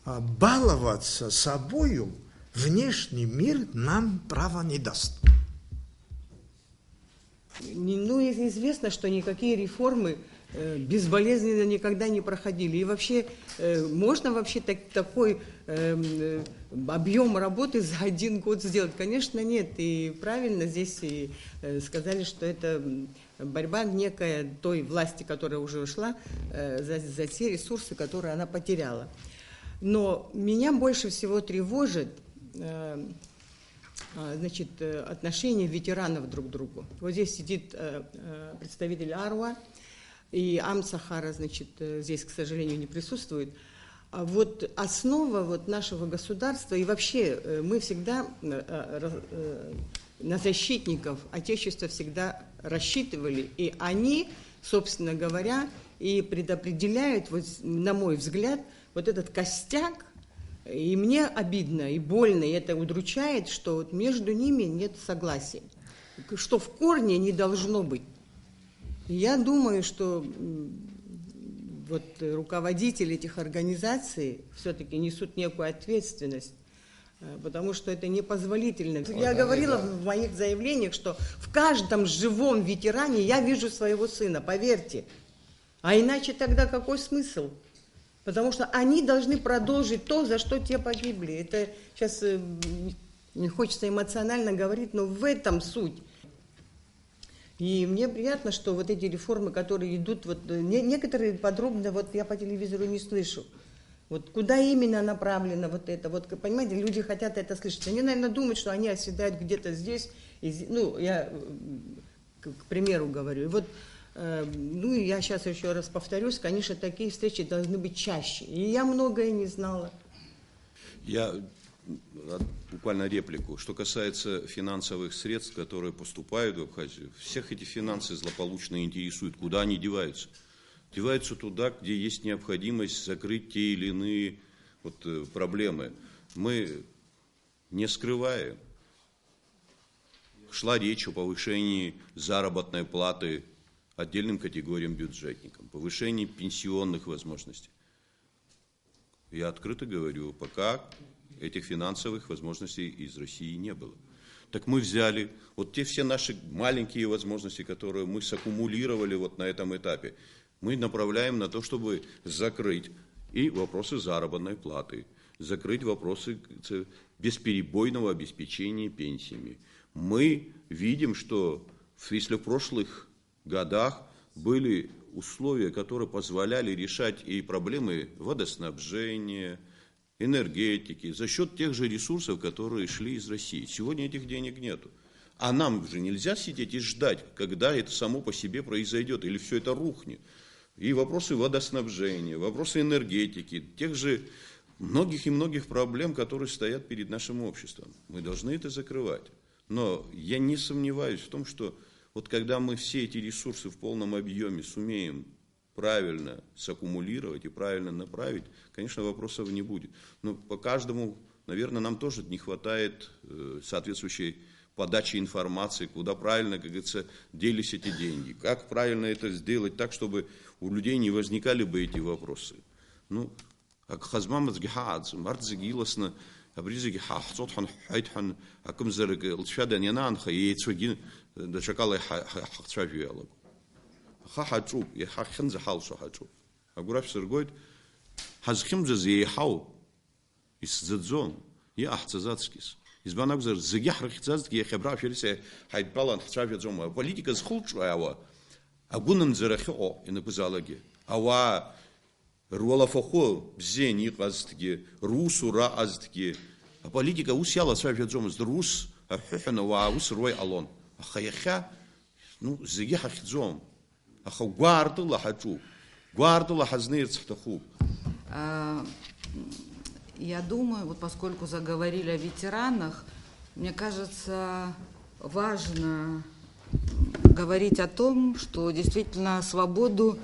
D: А баловаться собою внешний мир нам права не даст.
E: Ну, известно, что никакие реформы безболезненно никогда не проходили. И вообще, можно вообще такой объем работы за 1 год сделать? Конечно, нет. И правильно здесь и сказали, что это борьба некая той власти, которая уже ушла, за те ресурсы, которые она потеряла. Но меня больше всего тревожит, значит, отношение ветеранов друг к другу. Вот здесь сидит представитель АРУА, и Амсахара, значит, здесь, к сожалению, не присутствует. А вот основа вот нашего государства, и вообще мы всегда на защитников Отечества всегда рассчитывали, и они, собственно говоря, и предопределяют, вот, на мой взгляд, вот этот костяк. И мне обидно, и больно, и это удручает, что вот между ними нет согласия. что в корне не должно быть. Я думаю, что вот руководители этих организаций все-таки несут некую ответственность, потому что это непозволительно. Я говорила в моих заявлениях, что в каждом живом ветеране я вижу своего сына, поверьте. А иначе тогда какой смысл? Потому что они должны продолжить то, за что те погибли. Это сейчас не хочется эмоционально говорить, но в этом суть. И мне приятно, что вот эти реформы, которые идут, вот некоторые подробно, вот я по телевизору не слышу. Вот куда именно направлено вот это? Вот, понимаете, люди хотят это слышать. Они, наверное, думают, что они оседают где-то здесь. Ну, я к примеру говорю. И вот, ну, я сейчас еще раз повторюсь, конечно, такие встречи должны быть чаще. И я многое не знала.
A: Я буквально реплику. Что касается финансовых средств, которые поступают в Абхазию, всех эти финансы злополучно интересуют. Куда они деваются? Деваются туда, где есть необходимость закрыть те или иные вот проблемы. Мы не скрываем. Шла речь о повышении заработной платы отдельным категориям бюджетникам, повышении пенсионных возможностей. Я открыто говорю, пока этих финансовых возможностей из России не было. Так мы взяли вот те все наши маленькие возможности, которые мы саккумулировали вот на этом этапе, мы направляем на то, чтобы закрыть и вопросы заработной платы, закрыть вопросы бесперебойного обеспечения пенсиями. Мы видим, что если в прошлых годах были условия, которые позволяли решать и проблемы водоснабжения, энергетики, за счет тех же ресурсов, которые шли из России. Сегодня этих денег нету. А нам же нельзя сидеть и ждать, когда это само по себе произойдет, или все это рухнет. И вопросы водоснабжения, вопросы энергетики, тех же многих и многих проблем, которые стоят перед нашим обществом. Мы должны это закрывать. Но я не сомневаюсь в том, что вот когда мы все эти ресурсы в полном объеме сумеем правильно саккумулировать и правильно направить, конечно, вопросов не будет. Но по каждому, наверное, нам тоже не хватает соответствующей подачи информации, куда правильно, как говорится, делись эти деньги. Как правильно это сделать так, чтобы у людей не возникали бы эти вопросы. Ну, как хазмамат гихаадз, мартзигиласно, абризиги хахцотхан хайтхан, акумзарг лчадан янанха, яйцвагин, дачакала хахцавиалог. Хахачу, я хахенза халсу хачу. Агураф сыргойт, хазхимза зеехау, исзадзон, я ахцазацкис. Избанагзар зегяхрахцазки, я хебра ферсе, хайдпалан хацавиадзома. Политика схулчуава, агунам зарахо, и напузалаги. Ава руалафохо, бзени казтги, русу раазтги. А политика усяла цавиадзома, с рус, а хуханова, ус рой алон. А хаяха, ну, зегяхрахцом.
F: Я думаю, вот поскольку заговорили о ветеранах, мне кажется, важно говорить о том, что действительно свободу,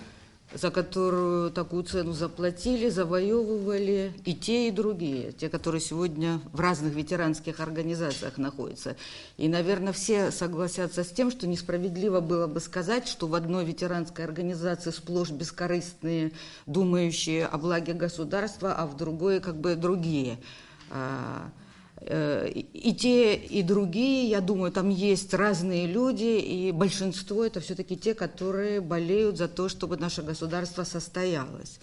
F: за которую такую цену заплатили, завоевывали и те, и другие, те, которые сегодня в разных ветеранских организациях находятся. И, наверное, все согласятся с тем, что несправедливо было бы сказать, что в одной ветеранской организации сплошь бескорыстные, думающие о благе государства, а в другой как бы другие. И те, и другие, я думаю, там есть разные люди, и большинство это все-таки те, которые болеют за то, чтобы наше государство состоялось.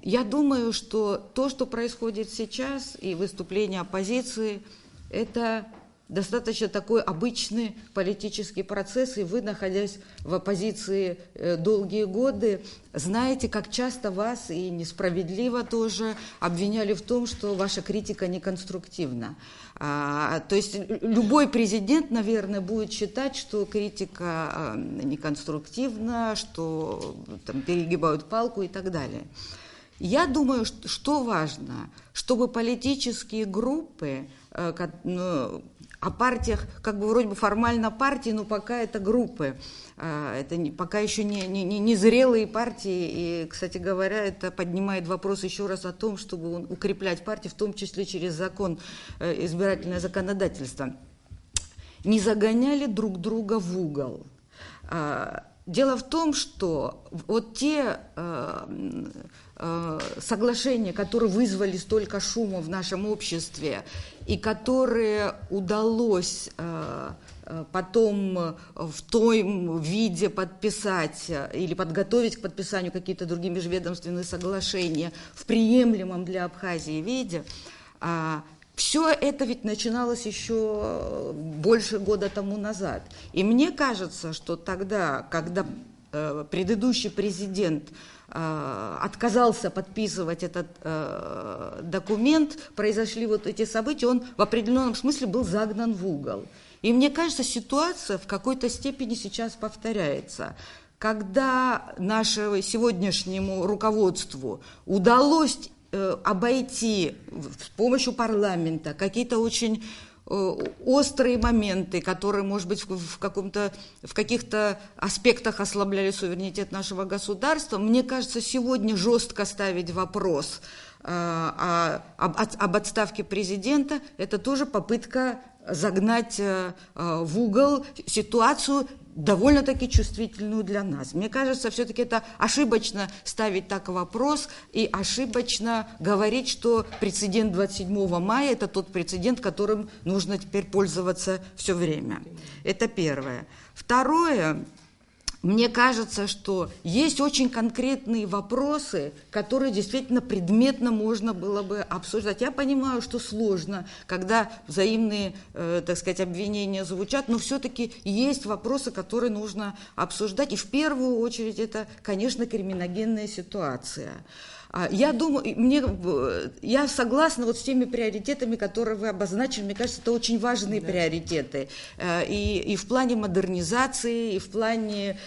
F: Я думаю, что то, что происходит сейчас, и выступление оппозиции, это достаточно такой обычный политический процесс, и вы, находясь в оппозиции долгие годы, знаете, как часто вас, и несправедливо тоже, обвиняли в том, что ваша критика неконструктивна. То есть любой президент, наверное, будет считать, что критика неконструктивна, что там, перегибают палку и так далее. Я думаю, что важно, чтобы политические группы, о партиях, как бы вроде бы формально партии, но пока это группы, это пока еще не зрелые партии, и, кстати говоря, это поднимает вопрос еще раз о том, чтобы укреплять партии, в том числе через закон, избирательное законодательство. не загоняли друг друга в угол. Дело в том, что вот те соглашения, которые вызвали столько шума в нашем обществе и которые удалось потом в том виде подписать или подготовить к подписанию какие-то другие межведомственные соглашения в приемлемом для Абхазии виде, все это ведь начиналось еще больше года тому назад. И мне кажется, что тогда, когда предыдущий президент отказался подписывать этот документ, произошли вот эти события, он в определенном смысле был загнан в угол. И мне кажется, ситуация в какой-то степени сейчас повторяется. Когда нашему сегодняшнему руководству удалось обойти с помощью парламента какие-то очень острые моменты, которые, может быть, в каких-то аспектах ослабляли суверенитет нашего государства, мне кажется, сегодня жестко ставить вопрос об отставке президента, это тоже попытка загнать в угол ситуацию, довольно-таки чувствительную для нас. Мне кажется, все-таки это ошибочно ставить так вопрос и ошибочно говорить, что прецедент 27 мая – это тот прецедент, которым нужно теперь пользоваться все время. Это первое. Второе. Мне кажется, что есть очень конкретные вопросы, которые действительно предметно можно было бы обсуждать. Я понимаю, что сложно, когда взаимные, так сказать, обвинения звучат, но все-таки есть вопросы, которые нужно обсуждать. И в первую очередь это, конечно, криминогенная ситуация. Я думаю, я согласна вот с теми приоритетами, которые вы обозначили. Мне кажется, это очень важные приоритеты. И в плане модернизации, и в плане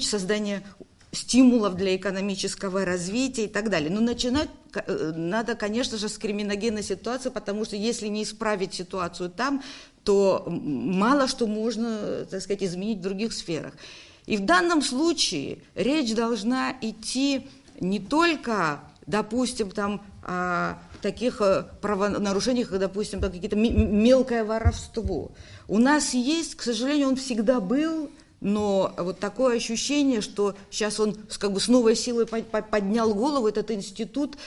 F: создания стимулов для экономического развития и так далее. Но начинать надо, конечно же, с криминогенной ситуации, потому что если не исправить ситуацию там, то мало что можно, так сказать, изменить в других сферах. И в данном случае речь должна идти не только, допустим, там, о таких правонарушениях, как, допустим, какие-то мелкое воровство. У нас есть, к сожалению, он всегда был, но вот такое ощущение, что сейчас он как бы с новой силой поднял голову, этот институт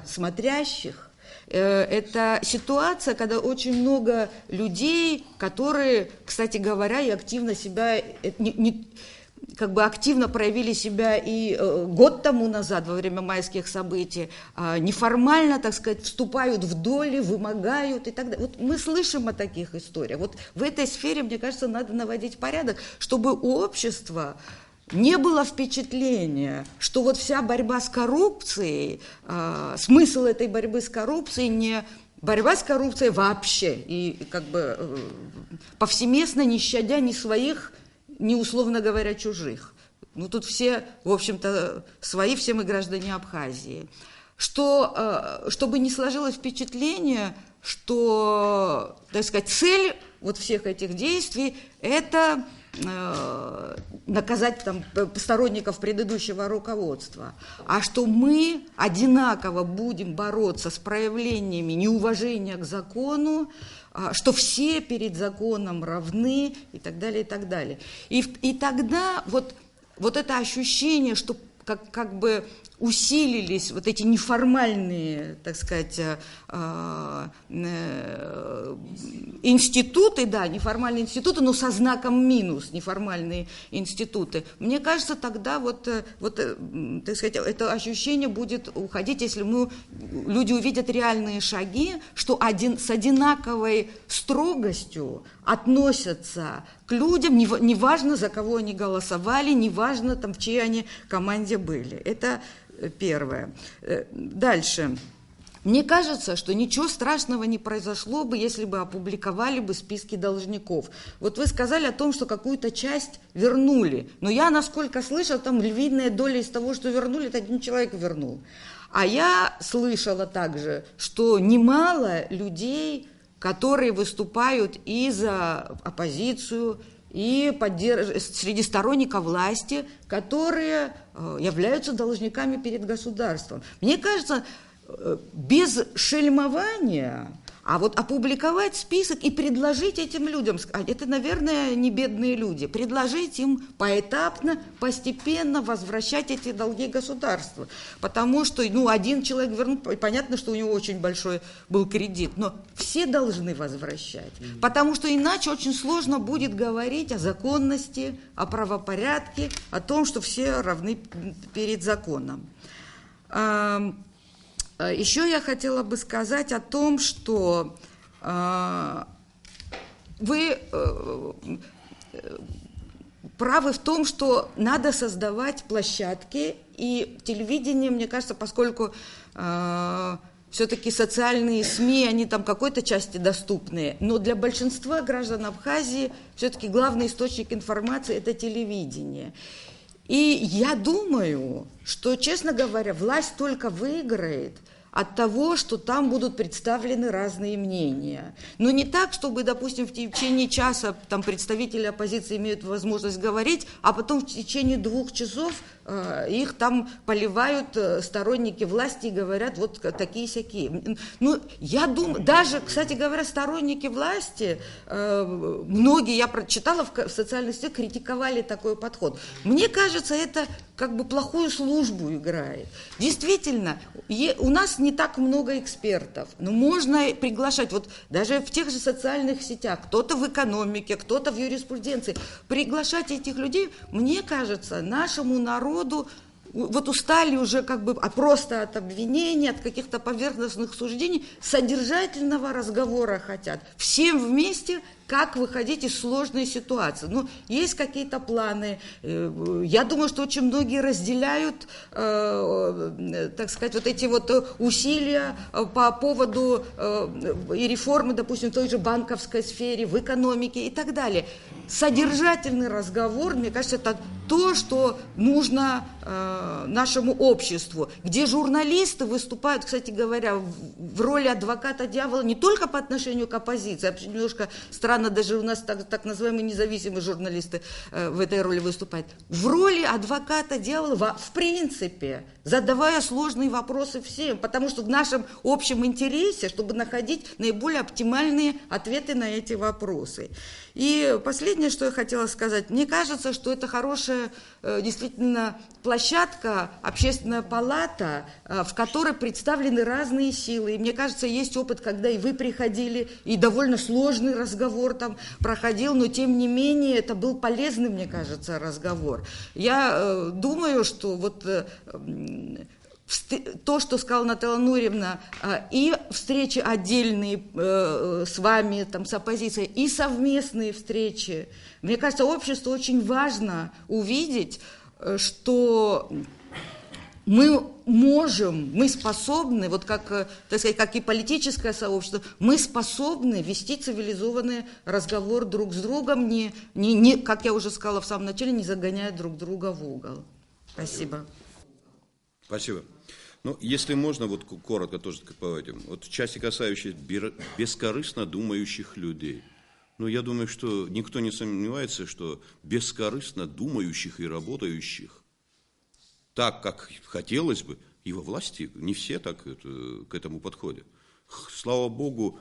F: смотрящих. Это ситуация, когда очень много людей, которые, кстати говоря, и активно себя как бы активно проявили себя и год тому назад, во время майских событий, неформально, так сказать, вступают в доли, вымогают и так далее. Вот мы слышим о таких историях. Вот в этой сфере, мне кажется, надо наводить порядок, чтобы у общества не было впечатления, что вот вся борьба с коррупцией, смысл этой борьбы с коррупцией не борьба с коррупцией вообще, и как бы повсеместно, не щадя ни своих, не условно говоря, чужих. Ну, тут все, в общем-то, свои, все мы граждане Абхазии. Чтобы не сложилось впечатление, что, так сказать, цель вот всех этих действий – это наказать там сторонников предыдущего руководства, а что мы одинаково будем бороться с проявлениями неуважения к закону, что все перед законом равны и так далее, и так далее. И тогда вот это ощущение, что как бы усилились вот эти неформальные, так сказать, институты, да, неформальные институты, но со знаком минус, неформальные институты. Мне кажется, тогда так сказать, это ощущение будет уходить, если люди увидят реальные шаги, что с одинаковой строгостью относятся к людям, неважно, за кого они голосовали, неважно, там, в чьей они команде были. Это первое. Дальше. Мне кажется, что ничего страшного не произошло бы, если бы опубликовали бы списки должников. Вот вы сказали о том, что какую-то часть вернули. Но я, насколько слышала, там львиная доля из того, что вернули, это один человек вернул. А я слышала также, что немало людей, которые выступают и за оппозицию, и среди сторонников власти, которые являются должниками перед государством. Мне кажется, без шельмования, А вот опубликовать список и предложить этим людям, это, наверное, не бедные люди, предложить им поэтапно, постепенно возвращать эти долги государству. Потому что, один человек вернул, понятно, что у него очень большой был кредит, но все должны возвращать. Потому что иначе очень сложно будет говорить о законности, о правопорядке, о том, что все равны перед законом. Еще я хотела бы сказать о том, что вы правы в том, что надо создавать площадки, и телевидение, мне кажется, поскольку все-таки социальные СМИ, они там какой-то части доступны, но для большинства граждан Абхазии все-таки главный источник информации – это телевидение. И я думаю, что, честно говоря, власть только выиграет от того, что там будут представлены разные мнения. Но не так, чтобы, допустим, в течение часа там представители оппозиции имеют возможность говорить, а потом в течение 2 часов их там поливают сторонники власти и говорят вот такие-сякие. Я думаю, даже, кстати говоря, сторонники власти, многие, я прочитала в социальных сетях, критиковали такой подход. Мне кажется, это как бы плохую службу играет. Действительно, у нас не так много экспертов, но можно приглашать, вот даже в тех же социальных сетях, кто-то в экономике, кто-то в юриспруденции, приглашать этих людей, мне кажется, нашему народу вот устали уже как бы просто от обвинений, от каких-то поверхностных суждений, содержательного разговора хотят. Всем вместе, как выходить из сложной ситуации. Есть какие-то планы. Я думаю, что очень многие разделяют, так сказать, вот эти вот усилия по поводу и реформы, допустим, в той же банковской сфере, в экономике и так далее. Содержательный разговор, мне кажется, это то, что нужно нашему обществу, где журналисты выступают, кстати говоря, в роли адвоката дьявола не только по отношению к оппозиции, а немножко странно, даже у нас так называемые независимые журналисты в этой роли выступают, в роли адвоката дьявола в принципе, задавая сложные вопросы всем, потому что в нашем общем интересе, чтобы находить наиболее оптимальные ответы на эти вопросы. И последнее, что я хотела сказать, мне кажется, что это хорошая действительно площадка, общественная палата, в которой представлены разные силы. И мне кажется, есть опыт, когда и вы приходили, и довольно сложный разговор там проходил, но тем не менее это был полезный, мне кажется, разговор. Я думаю, что вот то, что сказала Наталья Нуриевна, и встречи отдельные с вами, там, с оппозицией, и совместные встречи. Мне кажется, обществу очень важно увидеть, что мы можем, мы способны, вот как, так сказать, как и политическое сообщество, мы способны вести цивилизованный разговор друг с другом, не, как я уже сказала в самом начале, не загоняя друг друга в угол. Спасибо.
A: Спасибо. Если можно, вот коротко тоже по этим. Вот в части, касающейся бескорыстно думающих людей. Я думаю, что никто не сомневается, что бескорыстно думающих и работающих, так, как хотелось бы, и во власти не все так к этому подходят. Слава Богу,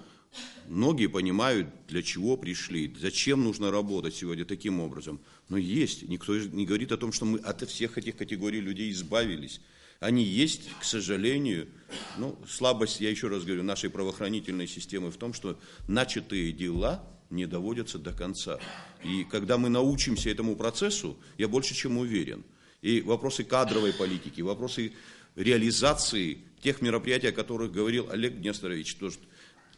A: многие понимают, для чего пришли, зачем нужно работать сегодня таким образом. Но есть, никто не говорит о том, что мы от всех этих категорий людей избавились. Они есть, к сожалению, слабость, я еще раз говорю, нашей правоохранительной системы в том, что начатые дела не доводятся до конца. И когда мы научимся этому процессу, я больше чем уверен, и вопросы кадровой политики, вопросы реализации тех мероприятий, о которых говорил Олег Несторович, тоже,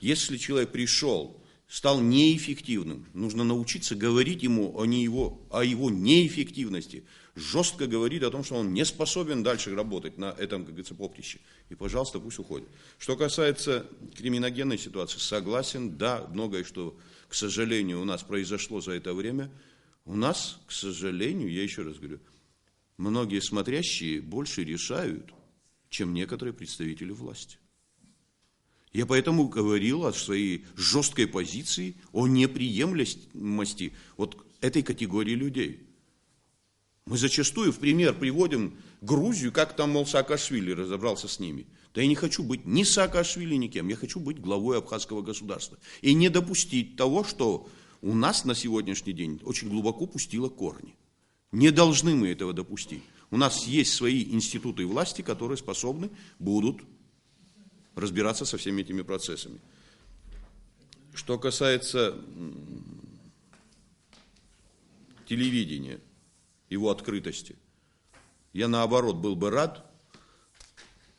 A: если человек пришел, стал неэффективным, нужно научиться говорить ему о его неэффективности, жестко говорит о том, что он не способен дальше работать на этом, как говорится, поприще. И, пожалуйста, пусть уходит. Что касается криминогенной ситуации, согласен, да, многое, что, к сожалению, у нас произошло за это время. У нас, к сожалению, я еще раз говорю, многие смотрящие больше решают, чем некоторые представители власти. Я поэтому говорил о своей жесткой позиции, о неприемлемости вот этой категории людей. Мы зачастую в пример приводим Грузию, как там, мол, Саакашвили разобрался с ними. Да я не хочу быть ни Саакашвили, ни кем. Я хочу быть главой абхазского государства. И не допустить того, что у нас на сегодняшний день очень глубоко пустило корни. Не должны мы этого допустить. У нас есть свои институты власти, которые способны будут разбираться со всеми этими процессами. Что касается телевидения, его открытости, я наоборот был бы рад.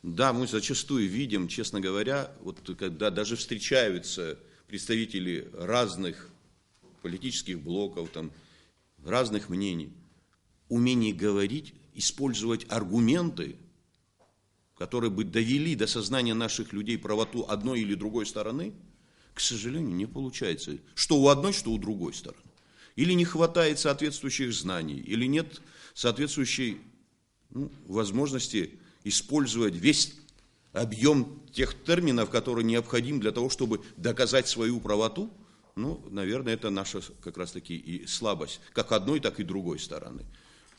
A: Да, мы зачастую видим, честно говоря, вот когда даже встречаются представители разных политических блоков, там, разных мнений, умение говорить, использовать аргументы, которые бы довели до сознания наших людей правоту одной или другой стороны, к сожалению, не получается. Что у одной, что у другой стороны. Или не хватает соответствующих знаний, или нет соответствующей возможности использовать весь объем тех терминов, которые необходимы для того, чтобы доказать свою правоту. Наверное, это наша как раз-таки и слабость, как одной, так и другой стороны.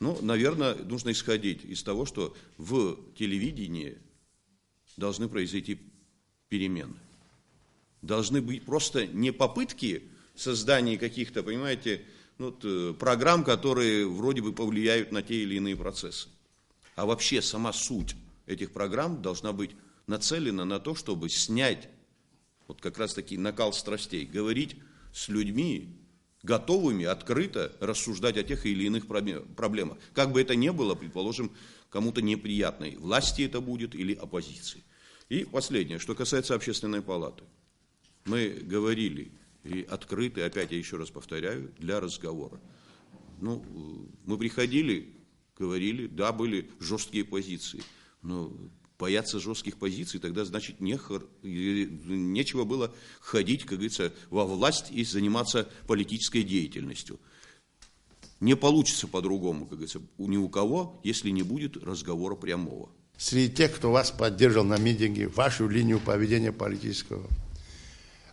A: Наверное, нужно исходить из того, что в телевидении должны произойти перемены. Должны быть просто не попытки создания каких-то, понимаете, программ, которые вроде бы повлияют на те или иные процессы. А вообще сама суть этих программ должна быть нацелена на то, чтобы снять вот как раз-таки накал страстей, говорить с людьми, готовыми открыто рассуждать о тех или иных проблемах. Как бы это ни было, предположим, кому-то неприятной, власти это будет или оппозиции. И последнее, что касается Общественной палаты. Мы говорили и открыты, опять я еще раз повторяю, для разговора. Мы приходили, говорили, да, были жесткие позиции, но бояться жестких позиций, тогда, значит, нечего было ходить, как говорится, во власть и заниматься политической деятельностью. Не получится по-другому, как говорится, ни у кого, если не будет разговора прямого.
G: Среди тех, кто вас поддерживал на митинге, вашу линию поведения политического,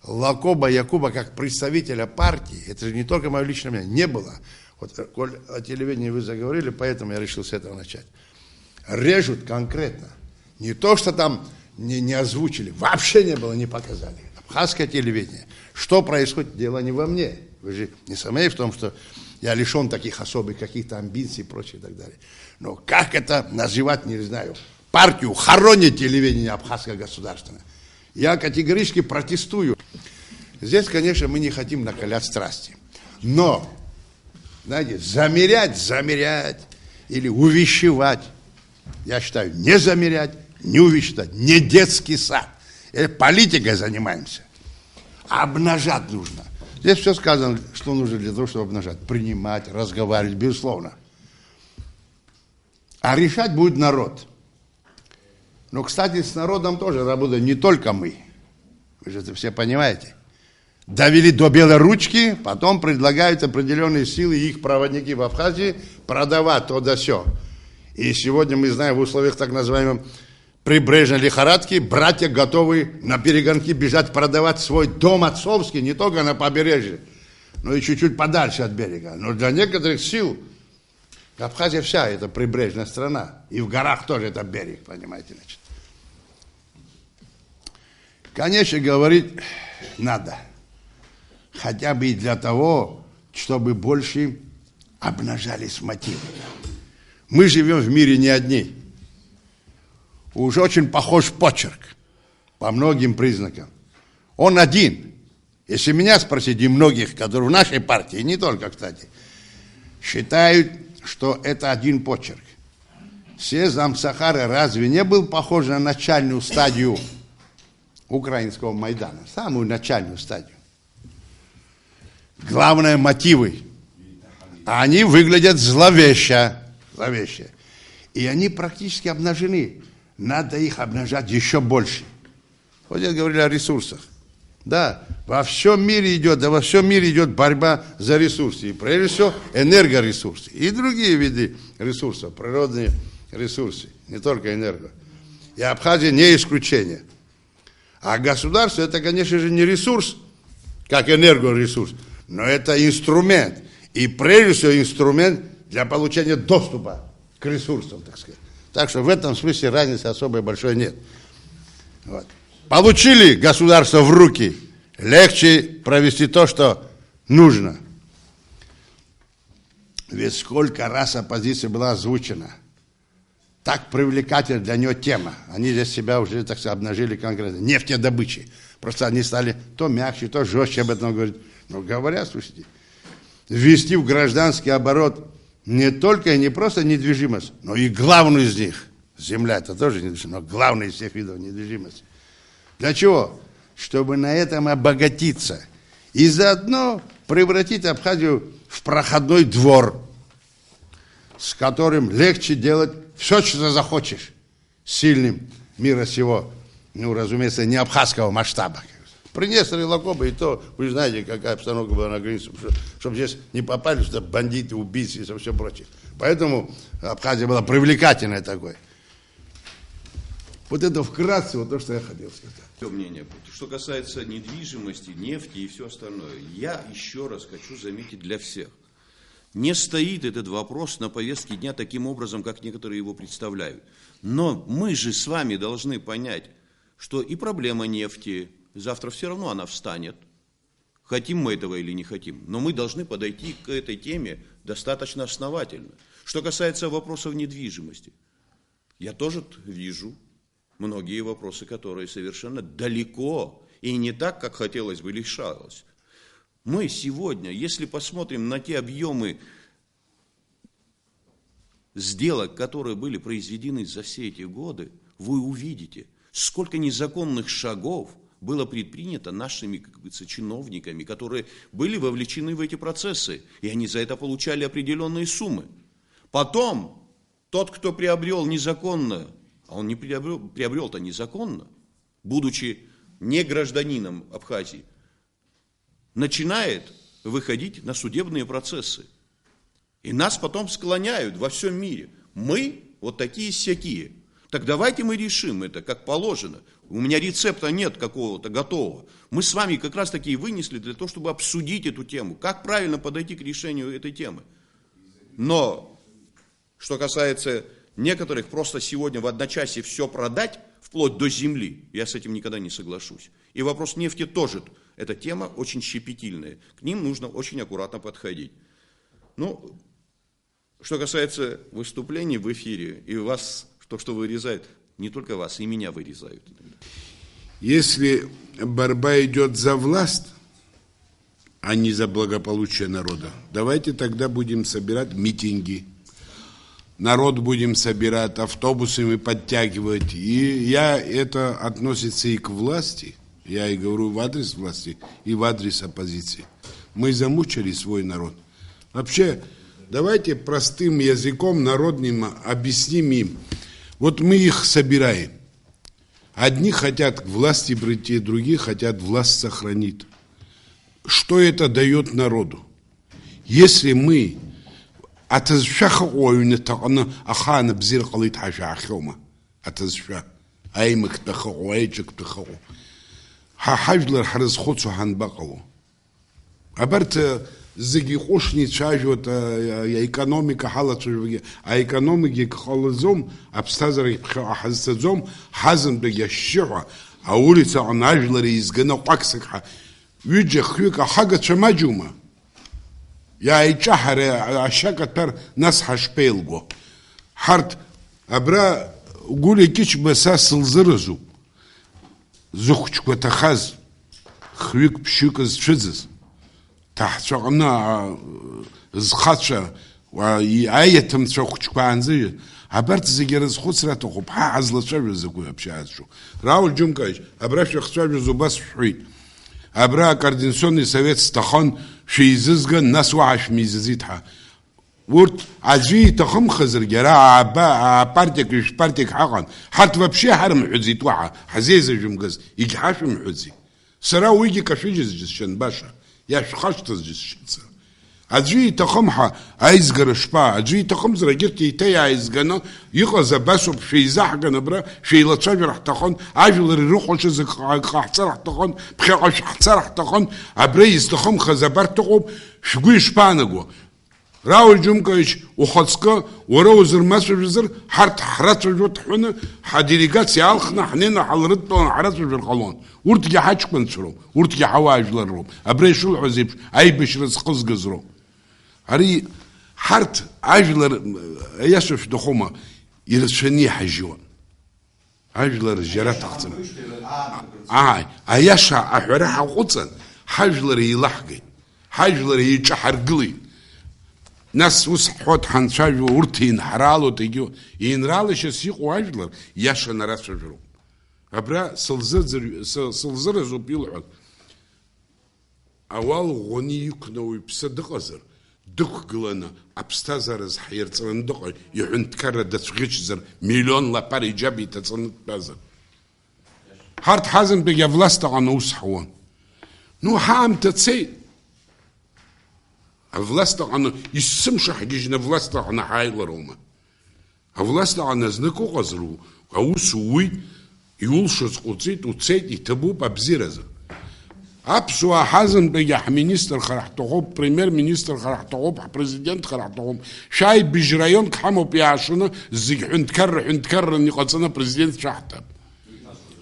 G: Лакоба Якуба как представителя партии, это же не только мое личное мнение, не было. Вот, коль о телевидении вы заговорили, поэтому я решил с этого начать. Режут конкретно. Не то, что там не озвучили, вообще не было, не показали. Абхазское телевидение. Что происходит, дело не во мне. Вы же не сомневаетесь в том, что я лишен таких особых каких-то амбиций и прочее и так далее. Но как это называть, не знаю, партию хоронит телевидение абхазское государственное. Я категорически протестую. Здесь, конечно, мы не хотим накалять страсти. Но, знаете, замерять или увещевать, я считаю, не замерять, не увещевать, не детский сад. Политикой занимаемся. Обнажать нужно. Здесь все сказано, что нужно для того, чтобы обнажать. Принимать, разговаривать, безусловно. А решать будет народ. Но, кстати, с народом тоже работаем не только мы. Вы же это все понимаете. Довели до белой ручки, потом предлагают определенные силы, их проводники в Абхазии, продавать то да сё. И сегодня мы знаем, в условиях так называемой прибрежной лихорадки, братья готовы на перегонки бежать продавать свой дом отцовский, не только на побережье, но и чуть-чуть подальше от берега. Но для некоторых сил Абхазия вся это прибрежная страна. И в горах тоже это берег, понимаете, значит. Конечно, говорить надо. Хотя бы и для того, чтобы больше обнажались мотивы. Мы живем в мире не одни. Уж очень похож почерк по многим признакам. Он один. Если меня спросить, и многих, которые в нашей партии, не только, кстати, считают, что это один почерк. Сезам Сахары разве не был похож на начальную стадию украинского Майдана? Самую начальную стадию. Главное, мотивы. Они выглядят зловеще. И они практически обнажены. Надо их обнажать еще больше. Вот я говорил о ресурсах. Да, во всем мире идет борьба за ресурсы. И прежде всего энергоресурсы. И другие виды ресурсов, природные ресурсы. Не только энерго. И Абхазия не исключение. А государство это, конечно же, не ресурс, как энергоресурс, но это инструмент. И прежде всего инструмент для получения доступа к ресурсам, так сказать. Так что в этом смысле разницы особой большой нет. Вот. Получили государство в руки, легче провести то, что нужно. Ведь сколько раз оппозиция была озвучена. Так привлекательна для нее тема. Они здесь себя уже, так сказать, обнажили конкретно. Нефтедобычи. Просто они стали то мягче, то жестче об этом говорить. Но говорят, слушайте, ввести в гражданский оборот не только и не просто недвижимость, но и главную из них. Земля это тоже недвижимость, но главная из всех видов недвижимости. Для чего? Чтобы на этом обогатиться. И заодно превратить Абхазию в проходной двор, с которым легче делать все, что захочешь, сильным мира сего, ну, разумеется, не абхазского масштаба. Приднестровье и Лакоба, и то, вы знаете, какая обстановка была на границе, чтобы здесь не попали что бандиты, убийцы и все прочее. Поэтому Абхазия была привлекательной такой. Вот это вкратце вот то, что я хотел сказать.
A: Мнение. Что касается недвижимости, нефти и все остальное, я еще раз хочу заметить для всех. Не стоит этот вопрос на повестке дня таким образом, как некоторые его представляют. Но мы же с вами должны понять, что и проблема нефти, завтра все равно она встанет. Хотим мы этого или не хотим. Но мы должны подойти к этой теме достаточно основательно. Что касается вопросов недвижимости, я тоже вижу многие вопросы, которые совершенно далеко и не так, как хотелось бы, решалось. Мы сегодня, если посмотрим на те объемы сделок, которые были произведены за все эти годы, вы увидите, сколько незаконных шагов было предпринято нашими, как говорится, чиновниками, которые были вовлечены в эти процессы, и они за это получали определенные суммы. Потом тот, кто приобрел незаконно, а он не приобрел-то незаконно, будучи не гражданином Абхазии, начинает выходить на судебные процессы. И нас потом склоняют во всем мире. Мы вот такие-сякие. Так давайте мы решим это, как положено. У меня рецепта нет какого-то готового. Мы с вами как раз таки и вынесли для того, чтобы обсудить эту тему. Как правильно подойти к решению этой темы. Но, что касается некоторых, просто сегодня в одночасье все продать, вплоть до земли, я с этим никогда не соглашусь. И вопрос нефти тоже. Эта тема очень щепетильная. К ним нужно очень аккуратно подходить. Ну, что касается выступлений в эфире, и вас, то, что вырезают, не только вас, и меня вырезают.
H: Если борьба идет за власть, а не за благополучие народа, давайте тогда будем собирать митинги. Народ будем собирать, автобусы мы подтягивать. И это относится и к власти. Я и говорю в адрес власти, и в адрес оппозиции. Мы замучили свой народ. Вообще, давайте простым языком народным объясним им. Вот мы их собираем. Одни хотят к власти прийти, другие хотят власть сохранить. Что это дает народу? Если мы атазшаха ойны тағаны аханы бзир қалит хашахома. Атазша. Аймак тахо, айчак тахо. Хахажлар харазхоцу ханбақау. Абарт зиги қошни чажват экономика халату, а экономики халазом абстазар хазазом хазм да яшшуа, а улица анажлари изгана қаксакха. Юджа хюка хага чамаджума. Я и чахаре ашакатар нас хашпелго. Харт абра гули кич баса сылзырызу. Зухчку тахаз хвик пшука зчизыз. Тахчагна зхатша и аятам зухчку анзы. Абарт зигерз хуцрату хуб азлача зуку общаешься. Рауль Джумкаевич, абра шахча зубас шуит. Абра координационный совет стахан шизызга нас ваш мизизитха. Вот аджи тахам хазр гера партик хаган. Хат вообще харм хузит ва хазиз жумгаз ижхашм хузи. Сара уйги кашижиз жишен баша. Я шхаштаз жишенца. Аджи тахамха айзгар шпа, аджи тахам зрагирти тай айзгана يقظ باسوب في زحجنا برا في لطشاج راح تخون عجل الروح شز قحص راح تخون بخيش حص راح تخون عبريز تخم خزبر تقوم شقوي شبانجو Рауль Джумкович Ухоцка, Уроузер Масвизер, Харт Хратвижот Хуна, Хаделегация Алхна, Хнина Халритон, Харатвижер Халон. Уртги Хачкванцром, Уртги Хаважларом, Абрешул Хазиб, Айбиш Разхозгазром. Ари Харт Ажлар Яшев Дохома, Иршани Хажион. Ажлар Жарат Ахцан. Аяша Ахвараха Хуцан, Хажлар Илахги, Хажлар Ичахаргли. Нас усхот ханчажу уртин харало тегио инралы сейчас их уажлар яша на раз шажру абра сылзыр зупил авал гони юкновый псадыказыр дык глана абстазарыз хайрцындык юнт карра дацгичзыр миллион лапар иджаби тацындпазыр харт хазм бега властаган усхуон ну хам тацей А власть она из самша хагижна власть она хайларома. А власть она знаку казру, а усуй и улшос уцит и табу побзираза. Апсуа хазан бегах министр харахтогоб, премьер-министр харахтогоб, президент харахтогоб. Шай бижрайон кхамо пиашуна зигхунткар никацана президент шахта.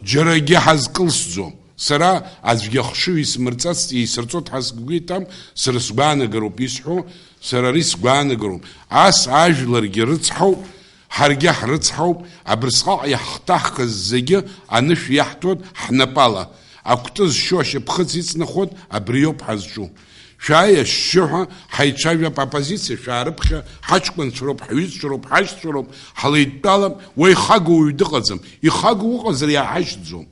H: Джараги хазкылсзом. Сара азгяхшуи смърцац и сърцот хазгуги там сърсгана груп исхо сарарис гана груп ас ажлар гирцхо харгях рцхо абрсха яхтах каззеги аныш яхтот хнапала акутыз шоше пхыциц наход абриоп хазшу шая шуха хайчавя по позиции шарпха хачкан шроп хвиз шроп хаш шроп халайталам way хагу идгазам и хагу казря хашзум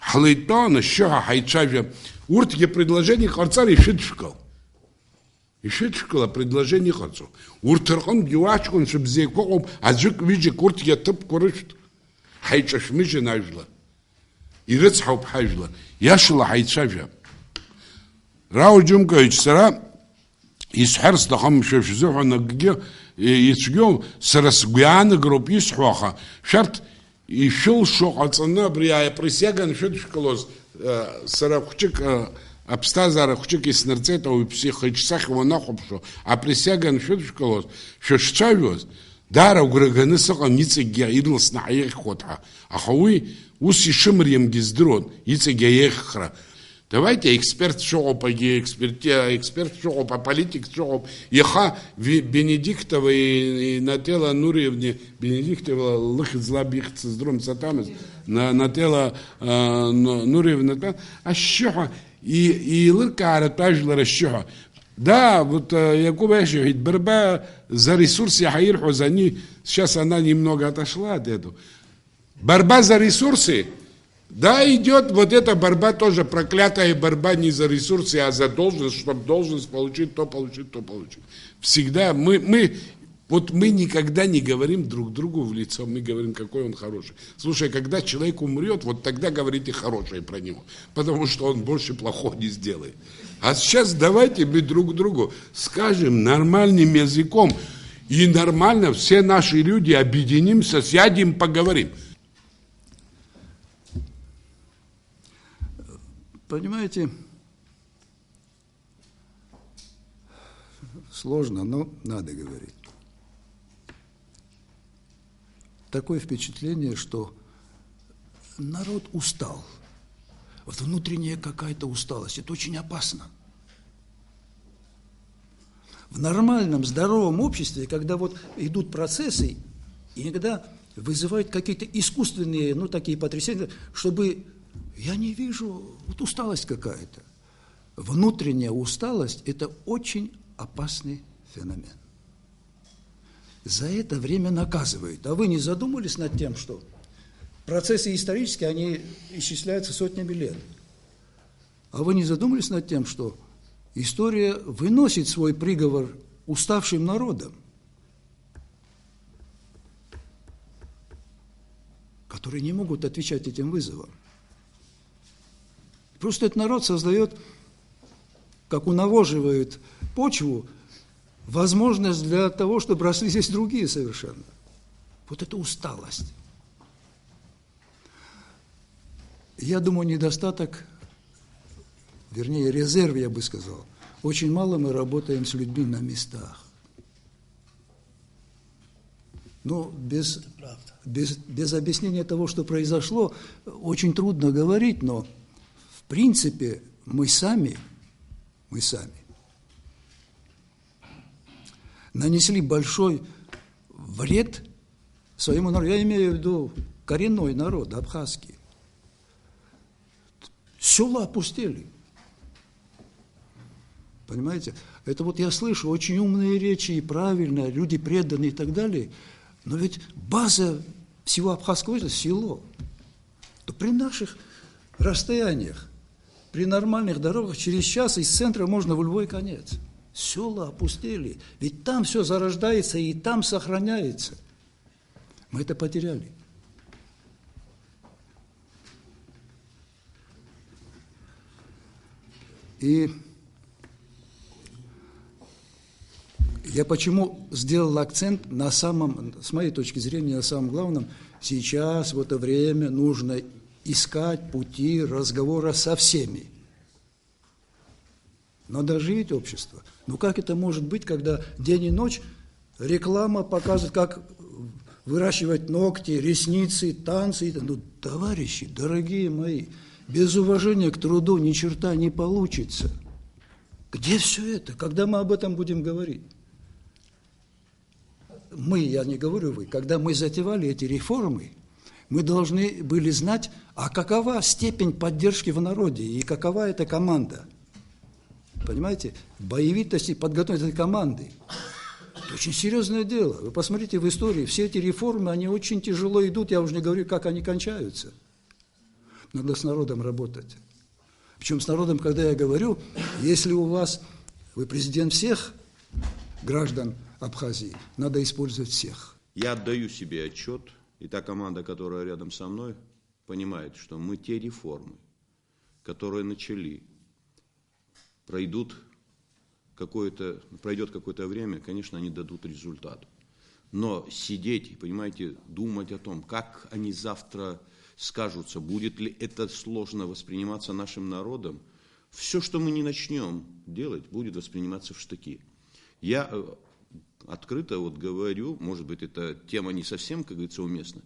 H: Халайтана, ща, хайчавя. Уртге предложение харцар и шитшкал. И шитшкала предложение харцу. Уртархан гюачкон шибзеком, аджик виджик уртге тып корышт. Хайчаш мижи нажла. И рыцхауп хажла. Яшла хайчавя. Рауль Джумкович сара исхарс дахам шевшзуха нагге ицгём сарасгуяна групп исхуаха. Шарт и шел шоқацана брия присяган шутшкалос сарахчик абстазара хчик иснерцета у психичсах вонахопшо а присяган шутшкалос шшчавос дара уграганы саqa ницеге ирлс наих хотха ахуи уси шимрием гиздрон ицеге ехра. Давайте эксперт шоу по эксперт шоу по политик шоу. Еха Бенедиктова и Нателла Нуриевне Бенедиктова лыхзлабих цездром сатамес на тело Нуриевна а щоха и лырка аратажла расщоха. Да, вот Якуба говорит, борьба за ресурсы Хаирху за ней, сейчас она немного отошла от этого. Борьба за ресурсы. Да, идет вот эта борьба тоже, проклятая борьба не за ресурсы, а за должность, чтобы должность получить, то получить, то получить. Всегда мы никогда не говорим друг другу в лицо, мы говорим, какой он хороший. Слушай, когда человек умрет, вот тогда говорите хорошее про него, потому что он больше плохого не сделает. А сейчас давайте мы друг другу скажем нормальным языком, и нормально все наши люди объединимся, сядем, поговорим.
I: Понимаете, сложно, но надо говорить. Такое впечатление, что народ устал. Вот внутренняя какая-то усталость. Это очень опасно. В нормальном, здоровом обществе, когда вот идут процессы, иногда вызывают какие-то искусственные, такие потрясения, чтобы... Я не вижу, вот усталость какая-то. Внутренняя усталость – это очень опасный феномен. За это время наказывают. А вы не задумывались над тем, что процессы исторические, они исчисляются сотнями лет? А вы не задумывались над тем, что история выносит свой приговор уставшим народам, которые не могут отвечать этим вызовам? Просто этот народ создает, как унавоживает почву, возможность для того, чтобы росли здесь другие совершенно. Вот это усталость. Я думаю, недостаток, вернее, резерв, я бы сказал, очень мало мы работаем с людьми на местах. Ну, без объяснения того, что произошло, очень трудно говорить, но в принципе мы сами нанесли большой вред своему народу. Я имею в виду коренной народ, абхазский. Села опустели. Понимаете? Это вот я слышу очень умные речи, и правильно, люди преданные и так далее. Но ведь база всего абхазского – это село. То при наших расстояниях, при нормальных дорогах через час из центра можно в любой конец. Села опустели. Ведь там все зарождается и там сохраняется. Мы это потеряли. И я почему сделал акцент на самом, с моей точки зрения, на самом главном, сейчас в это время нужно искать пути разговора со всеми. Надо оживить общество. Ну как это может быть, когда день и ночь реклама показывает, как выращивать ногти, ресницы, танцы. Ну, товарищи, дорогие мои, без уважения к труду ни черта не получится. Где все это? Когда мы об этом будем говорить? Мы, я не говорю вы, когда мы затевали эти реформы, мы должны были знать, а какова степень поддержки в народе и какова эта команда. Понимаете? Боевитость и подготовить этой команды. Это очень серьезное дело. Вы посмотрите в истории, все эти реформы, они очень тяжело идут, я уже не говорю, как они кончаются. Надо с народом работать. Причем с народом, когда я говорю, если у вас, вы президент всех граждан Абхазии, надо использовать всех.
A: Я отдаю себе отчет, и та команда, которая рядом со мной, понимает, что мы те реформы, которые начали, пройдет какое-то время, конечно, они дадут результат. Но сидеть, понимаете, думать о том, как они завтра скажутся, будет ли это сложно восприниматься нашим народом, все, что мы не начнем делать, будет восприниматься в штыки. Я открыто вот говорю, может быть, эта тема не совсем, как говорится, уместна,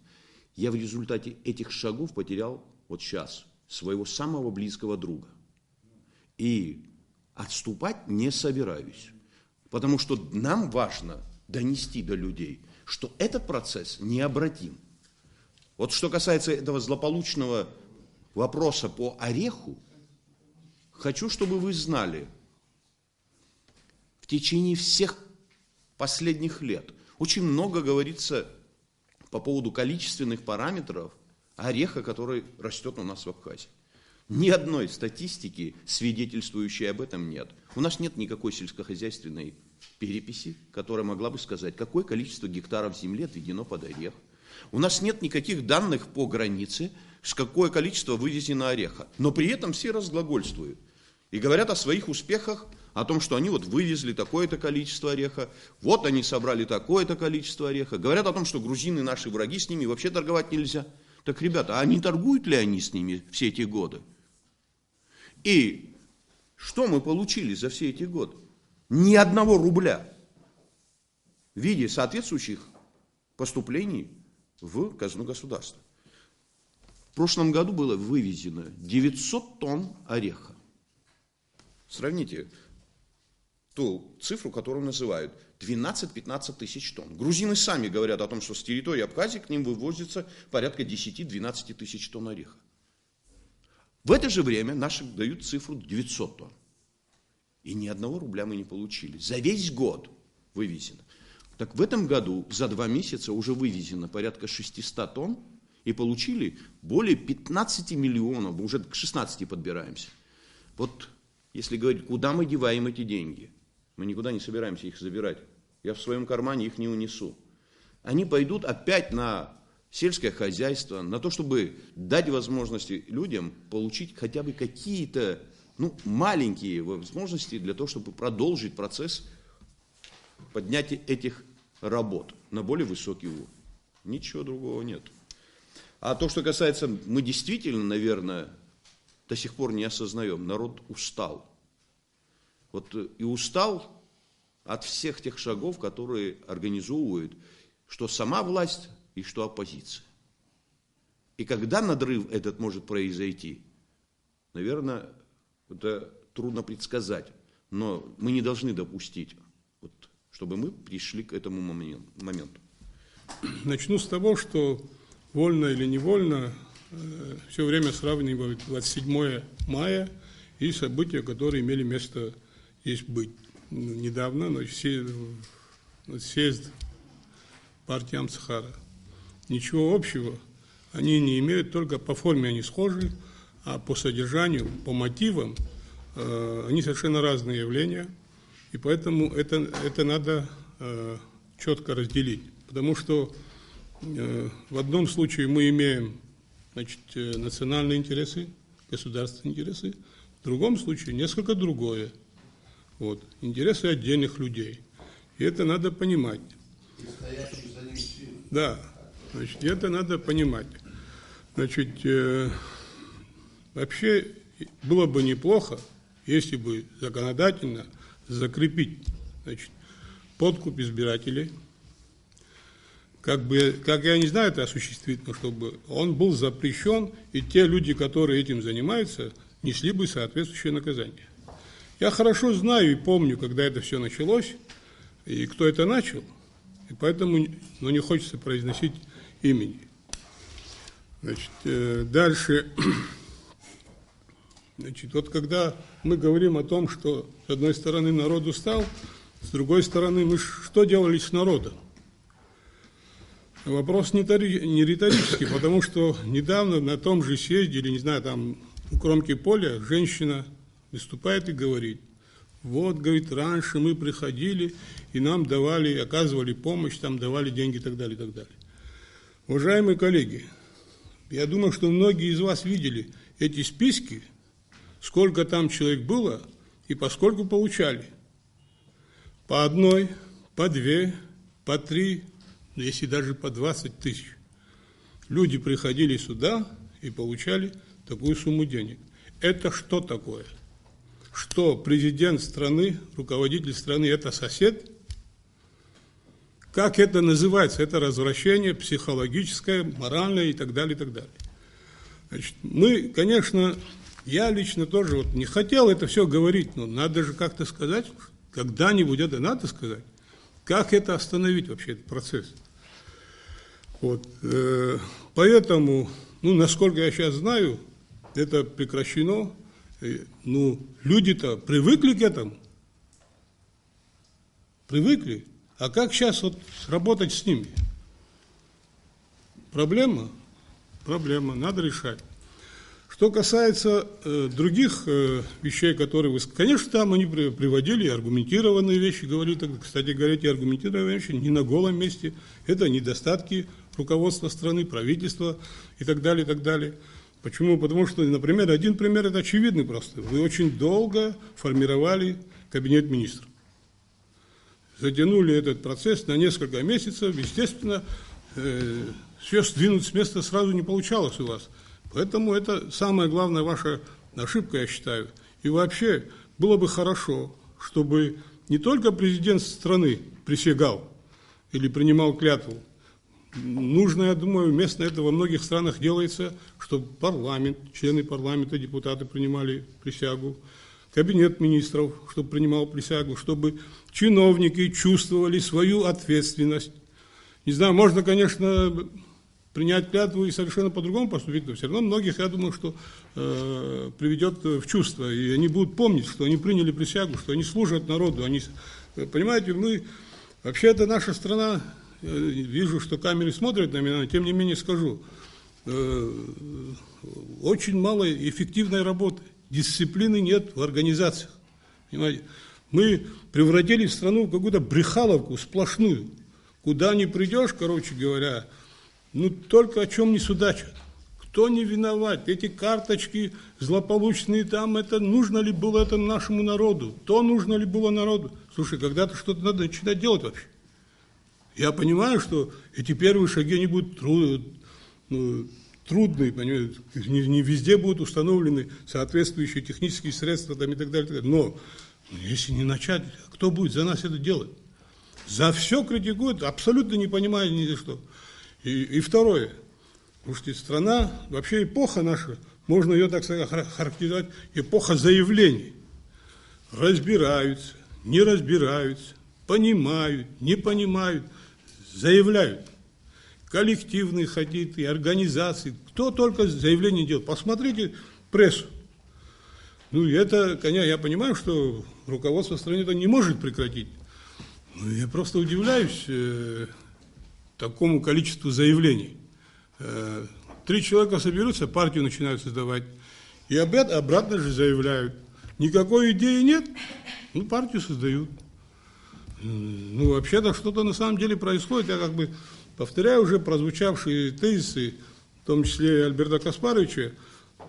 A: я в результате этих шагов потерял вот сейчас своего самого близкого друга. И отступать не собираюсь, потому что нам важно донести до людей, что этот процесс необратим. Вот что касается этого злополучного вопроса по Ореху, хочу, чтобы вы знали, в течение всех последних лет очень много говорится по поводу количественных параметров ореха, который растет у нас в Абхазии. Ни одной статистики, свидетельствующей об этом, нет. У нас нет никакой сельскохозяйственной переписи, которая могла бы сказать, какое количество гектаров земли отведено под орех. У нас нет никаких данных по границе, с какое количество вывезено ореха. Но при этом все разглагольствуют и говорят о своих успехах, о том, что они вот вывезли такое-то количество ореха, вот они собрали такое-то количество ореха. Говорят о том, что грузины наши враги, с ними вообще торговать нельзя. Так, ребята, а не торгуют ли они с ними все эти годы? И что мы получили за все эти годы? Ни одного рубля в виде соответствующих поступлений в казну государства. В прошлом году было вывезено 900 тонн ореха. Сравните ту цифру, которую называют 12-15 тысяч тонн. Грузины сами говорят о том, что с территории Абхазии к ним вывозится порядка 10-12 тысяч тонн ореха. В это же время наши дают цифру 900 тонн. И ни одного рубля мы не получили. За весь год вывезено. Так в этом году за 2 месяца уже вывезено порядка 600 тонн и получили более 15 миллионов, мы уже к 16 подбираемся. Вот если говорить, куда мы деваем эти деньги, мы никуда не собираемся их забирать. Я в своем кармане их не унесу. Они пойдут опять на сельское хозяйство, на то, чтобы дать возможности людям получить хотя бы какие-то маленькие возможности для того, чтобы продолжить процесс поднятия этих работ на более высокий уровень. Ничего другого нет. А то, что касается, мы действительно, наверное, до сих пор не осознаем, народ устал. вот и устал от всех тех шагов, которые организовывают, что сама власть и что оппозиция. И когда надрыв этот может произойти, наверное, это трудно предсказать, но мы не должны допустить, вот, чтобы мы пришли к этому моменту.
J: Начну с того, что вольно или невольно все время сравнивают 27 мая и события, которые имели место здесь быть. Недавно, но съезд партии Амцхара. Ничего общего они не имеют, только по форме они схожи, а по содержанию, по мотивам они совершенно разные явления, и поэтому это надо четко разделить. Потому что в одном случае мы имеем, значит, национальные интересы, государственные интересы, в другом случае несколько другое. Вот, интересы отдельных людей. И это надо понимать. Да, значит, это надо понимать. Значит, вообще было бы неплохо, если бы законодательно закрепить, значит, подкуп избирателей. Как я не знаю, это осуществить, но чтобы он был запрещен, и те люди, которые этим занимаются, несли бы соответствующее наказание. Я хорошо знаю и помню, когда это все началось, и кто это начал, и поэтому не хочется произносить имени. Значит, дальше, значит, вот когда мы говорим о том, что с одной стороны народ устал, с другой стороны мы что делали с народом? Вопрос не риторический, потому что недавно на том же съезде, или не знаю, там у кромки поля, женщина выступает и говорит: вот, говорит, раньше мы приходили и нам давали, оказывали помощь, там давали деньги и так далее, и так далее. Уважаемые коллеги, я думаю, что многие из вас видели эти списки, сколько там человек было и поскольку получали. По одной, по две, по три, если даже по 20 тысяч. Люди приходили сюда и получали такую сумму денег. Это что такое? Что президент страны, руководитель страны – это сосед? Как это называется? Это развращение психологическое, моральное и так далее, и так далее. Значит, мы, конечно, я лично тоже вот не хотел это все говорить, но надо же как-то сказать, когда-нибудь это надо сказать. Как это остановить вообще, этот процесс? Вот, поэтому, насколько я сейчас знаю, это прекращено. Люди-то привыкли к этому. Привыкли. А как сейчас вот работать с ними? Проблема? Проблема. Надо решать. Что касается других вещей, которые вы... Конечно, там они приводили аргументированные вещи, говорили, кстати говоря, эти аргументированные вещи не на голом месте. Это недостатки руководства страны, правительства и так далее, и так далее. Почему? Потому что, например, один пример, это очевидный просто. Вы очень долго формировали кабинет министров. Затянули этот процесс на несколько месяцев. Естественно, все сдвинуть с места сразу не получалось у вас. Поэтому это самая главная ваша ошибка, я считаю. И вообще было бы хорошо, чтобы не только президент страны присягал или принимал клятву. Нужно, я думаю, уместно это во многих странах делается, чтобы парламент, члены парламента, депутаты принимали присягу, кабинет министров, чтобы принимал присягу, чтобы чиновники чувствовали свою ответственность. Не знаю, можно, конечно, принять клятву и совершенно по-другому поступить, но все равно многих, я думаю, что приведет в чувство, и они будут помнить, что они приняли присягу, что они служат народу. Они, понимаете, вообще это наша страна. Вижу, что камеры смотрят на меня, но тем не менее скажу, очень мало эффективной работы, дисциплины нет в организациях. Понимаете? Мы превратили страну в какую-то брехаловку сплошную. Куда ни придешь, короче говоря, только о чем не судачат. Кто не виноват? Эти карточки злополучные там, это нужно ли было это нашему народу? То нужно ли было народу? Слушай, когда-то что-то надо начинать делать вообще. Я понимаю, что эти первые шаги не будут трудные, понимаете, не везде будут установлены соответствующие технические средства там, и так далее, но Если не начать, кто будет за нас это делать? За все критикуют, абсолютно не понимая ни за что. И второе. Слушайте, страна, вообще эпоха наша, можно ее, так сказать, характеризовать, эпоха заявлений. Разбираются, не разбираются, понимают, не понимают, заявляют. Коллективные ходиты, организации, кто только заявление делает. Посмотрите прессу. Ну, это, конечно, я понимаю, что руководство страны это не может прекратить. Но я просто удивляюсь такому количеству заявлений. 3 человека соберутся, партию начинают создавать, и обратно же заявляют. Никакой идеи нет, ну, партию создают. Ну, вообще-то что-то на самом деле происходит. Я как бы повторяю уже прозвучавшие тезисы, в том числе Альберта Каспаровича,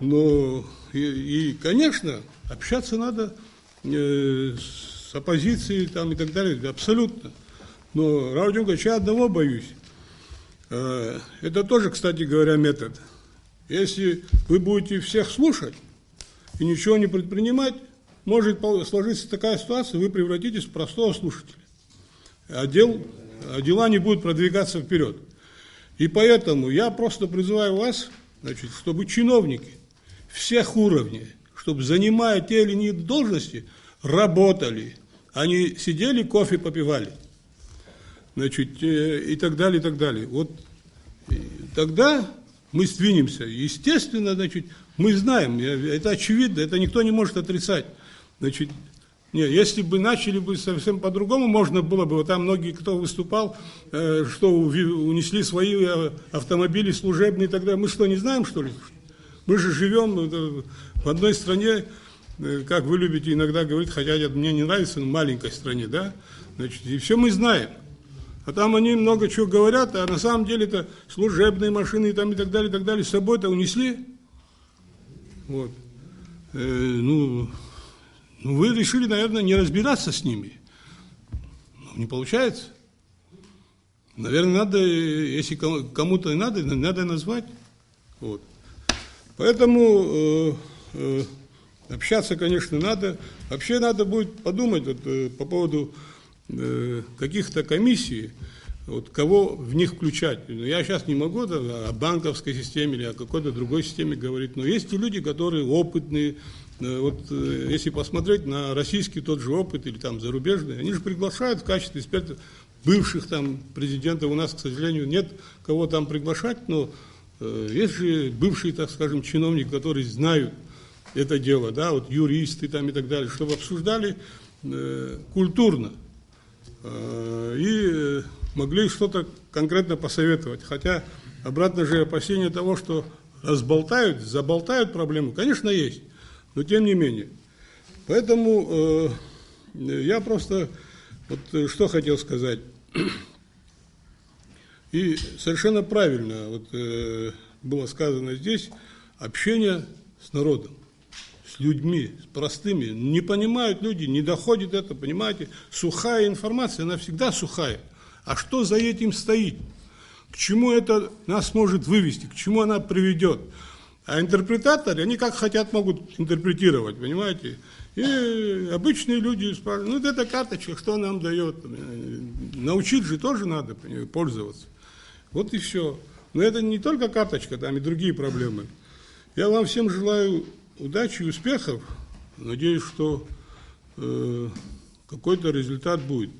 J: но и конечно, общаться надо с оппозицией там, и так далее, абсолютно. Но, Рауль Джункович, я одного боюсь. Это тоже, кстати говоря, метод. Если вы будете всех слушать и ничего не предпринимать, может сложиться такая ситуация, вы превратитесь в простого слушателя. А дела не будут продвигаться вперед. И поэтому я просто призываю вас, значит, чтобы чиновники всех уровней, чтобы, занимая те или иные должности, работали, а не сидели, кофе попивали. Значит, и так далее, и так далее. Вот тогда мы сдвинемся. Естественно, значит, мы знаем, это очевидно, это никто не может отрицать. Значит, нет, если бы начали бы совсем по-другому, можно было бы, вот там многие, кто выступал, что унесли свои автомобили служебные и так далее. Мы что, не знаем, что ли? Мы же живем в одной стране, как вы любите иногда говорить, хотя это мне не нравится, но маленькой стране, да? Значит, и все мы знаем. А там они много чего говорят, а на самом деле это служебные машины там, и так далее, с собой-то унесли. Вот. Ну, вы решили, наверное, не разбираться с ними. Но не получается. Наверное, надо, если кому-то надо назвать. Вот. Поэтому общаться, конечно, надо. Вообще надо будет подумать вот, по поводу каких-то комиссий, вот, кого в них включать. Я сейчас не могу о банковской системе или о какой-то другой системе говорить, но есть и люди, которые опытные. Вот, если посмотреть на российский тот же опыт или там зарубежный, они же приглашают в качестве экспертов бывших там президентов. У нас, к сожалению, нет кого там приглашать, но есть же бывшие, так скажем, чиновники, которые знают это дело, да, вот юристы там и так далее, чтобы обсуждали культурно и могли что-то конкретно посоветовать. Хотя обратно же опасение того, что заболтают проблему, конечно, есть, но тем не менее. Поэтому я просто вот что хотел сказать. И совершенно правильно вот, было сказано здесь, общение с народом, с людьми, с простыми. Не понимают люди, не доходит это, понимаете. Сухая информация, она всегда сухая. А что за этим стоит? К чему это нас может вывести, к чему она приведет? А интерпретаторы, они как хотят могут интерпретировать, понимаете. И обычные люди спрашивают, ну, вот эта карточка, что нам дает? Научить же тоже надо пользоваться. Вот и все. Но это не только карточка, там и другие проблемы. Я вам всем желаю удачи и успехов. Надеюсь, что какой-то результат будет.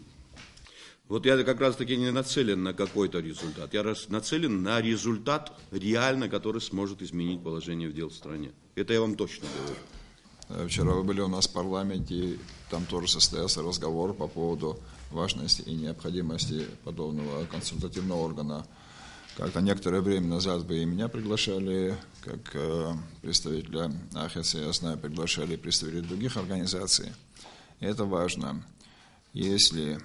A: Вот я как раз таки не нацелен на какой-то результат. Я нацелен на результат реально, который сможет изменить положение дел в стране. Это я вам точно говорю.
K: Вчера вы были у нас в парламенте, и там тоже состоялся разговор по поводу важности и необходимости подобного консультативного органа. Как-то некоторое время назад вы и меня приглашали, как представителя АХС, я знаю, приглашали представителей других организаций. И это важно. Если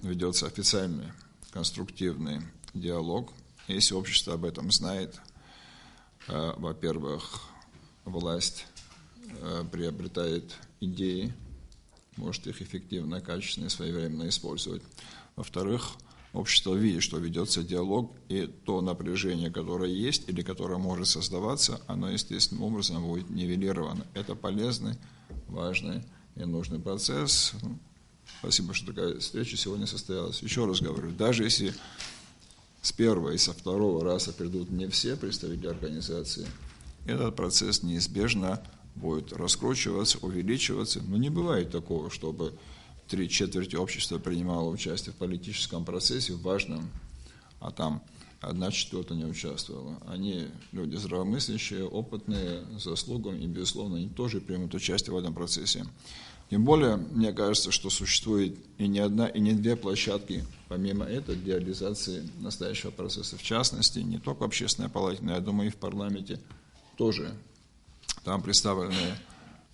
K: ведется официальный, конструктивный диалог, если общество об этом знает, во-первых, власть приобретает идеи, может их эффективно, качественно и своевременно использовать. Во-вторых, общество видит, что ведется диалог, и то напряжение, которое есть или которое может создаваться, оно естественным образом будет нивелировано. Это полезный, важный и нужный процесс. Спасибо, что такая встреча сегодня состоялась. Еще раз говорю, даже если с первого и со второго раза придут не все представители организации, этот процесс неизбежно будет раскручиваться, увеличиваться. Но не бывает такого, чтобы 3/4 общества принимало участие в политическом процессе важном, а там 1/4 не участвовала. Они люди здравомыслящие, опытные, с заслугами, и, безусловно, они тоже примут участие в этом процессе. Тем более, мне кажется, что существует и не одна, и не две площадки, помимо этой, для реализации настоящего процесса. В частности, не только в Общественной палате, но, я думаю, и в парламенте тоже. Там представлены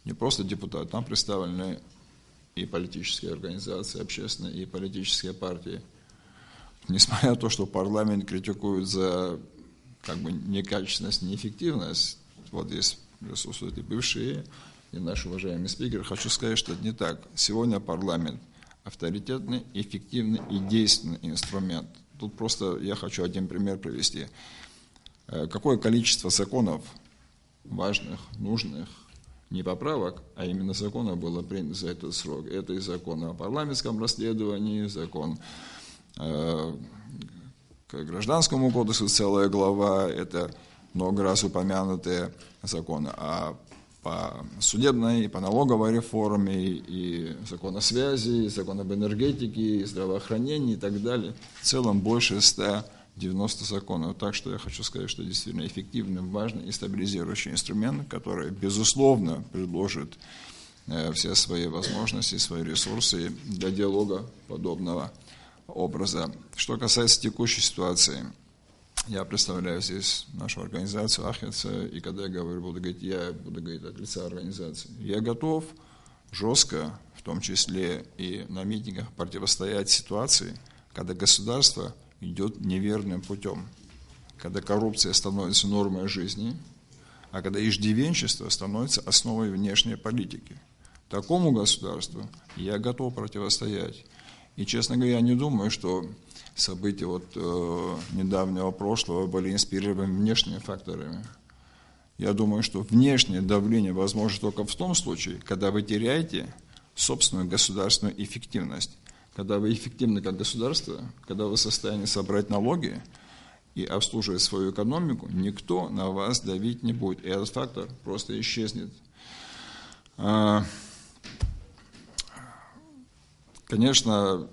K: не просто депутаты, там представлены и политические организации, общественные, и политические партии. Несмотря на то, что парламент критикует за некачественность, неэффективность, вот здесь присутствуют и бывшие, и наш уважаемый спикер, хочу сказать, что это не так. Сегодня парламент авторитетный, эффективный и действенный инструмент. Тут просто я хочу один пример привести. Какое количество законов важных, нужных, не поправок, а именно законов было принято за этот срок. Это и закон о парламентском расследовании, закон к гражданскому кодексу целая глава, это много раз упомянутые законы по судебной, и по налоговой реформе, и закон о связи, и закон об энергетике, и здравоохранении и так далее. В целом больше 190 законов. Так что я хочу сказать, что действительно эффективный, важный и стабилизирующий инструмент, который, безусловно, предложит все свои возможности, свои ресурсы для диалога подобного образа. Что касается текущей ситуации, я представляю здесь нашу организацию Ахвица, и когда я буду говорить от лица организации. Я готов жестко, в том числе и на митингах, противостоять ситуации, когда государство идет неверным путем, когда коррупция становится нормой жизни, а когда иждивенчество становится основой внешней политики. Такому государству я готов противостоять. И, честно говоря, я не думаю, что события недавнего прошлого были инспирированы внешними факторами. Я думаю, что внешнее давление возможно только в том случае, когда вы теряете собственную государственную эффективность. Когда вы эффективны как государство, когда вы в состоянии собрать налоги и обслуживать свою экономику, никто на вас давить не будет. И этот фактор просто исчезнет. Конечно,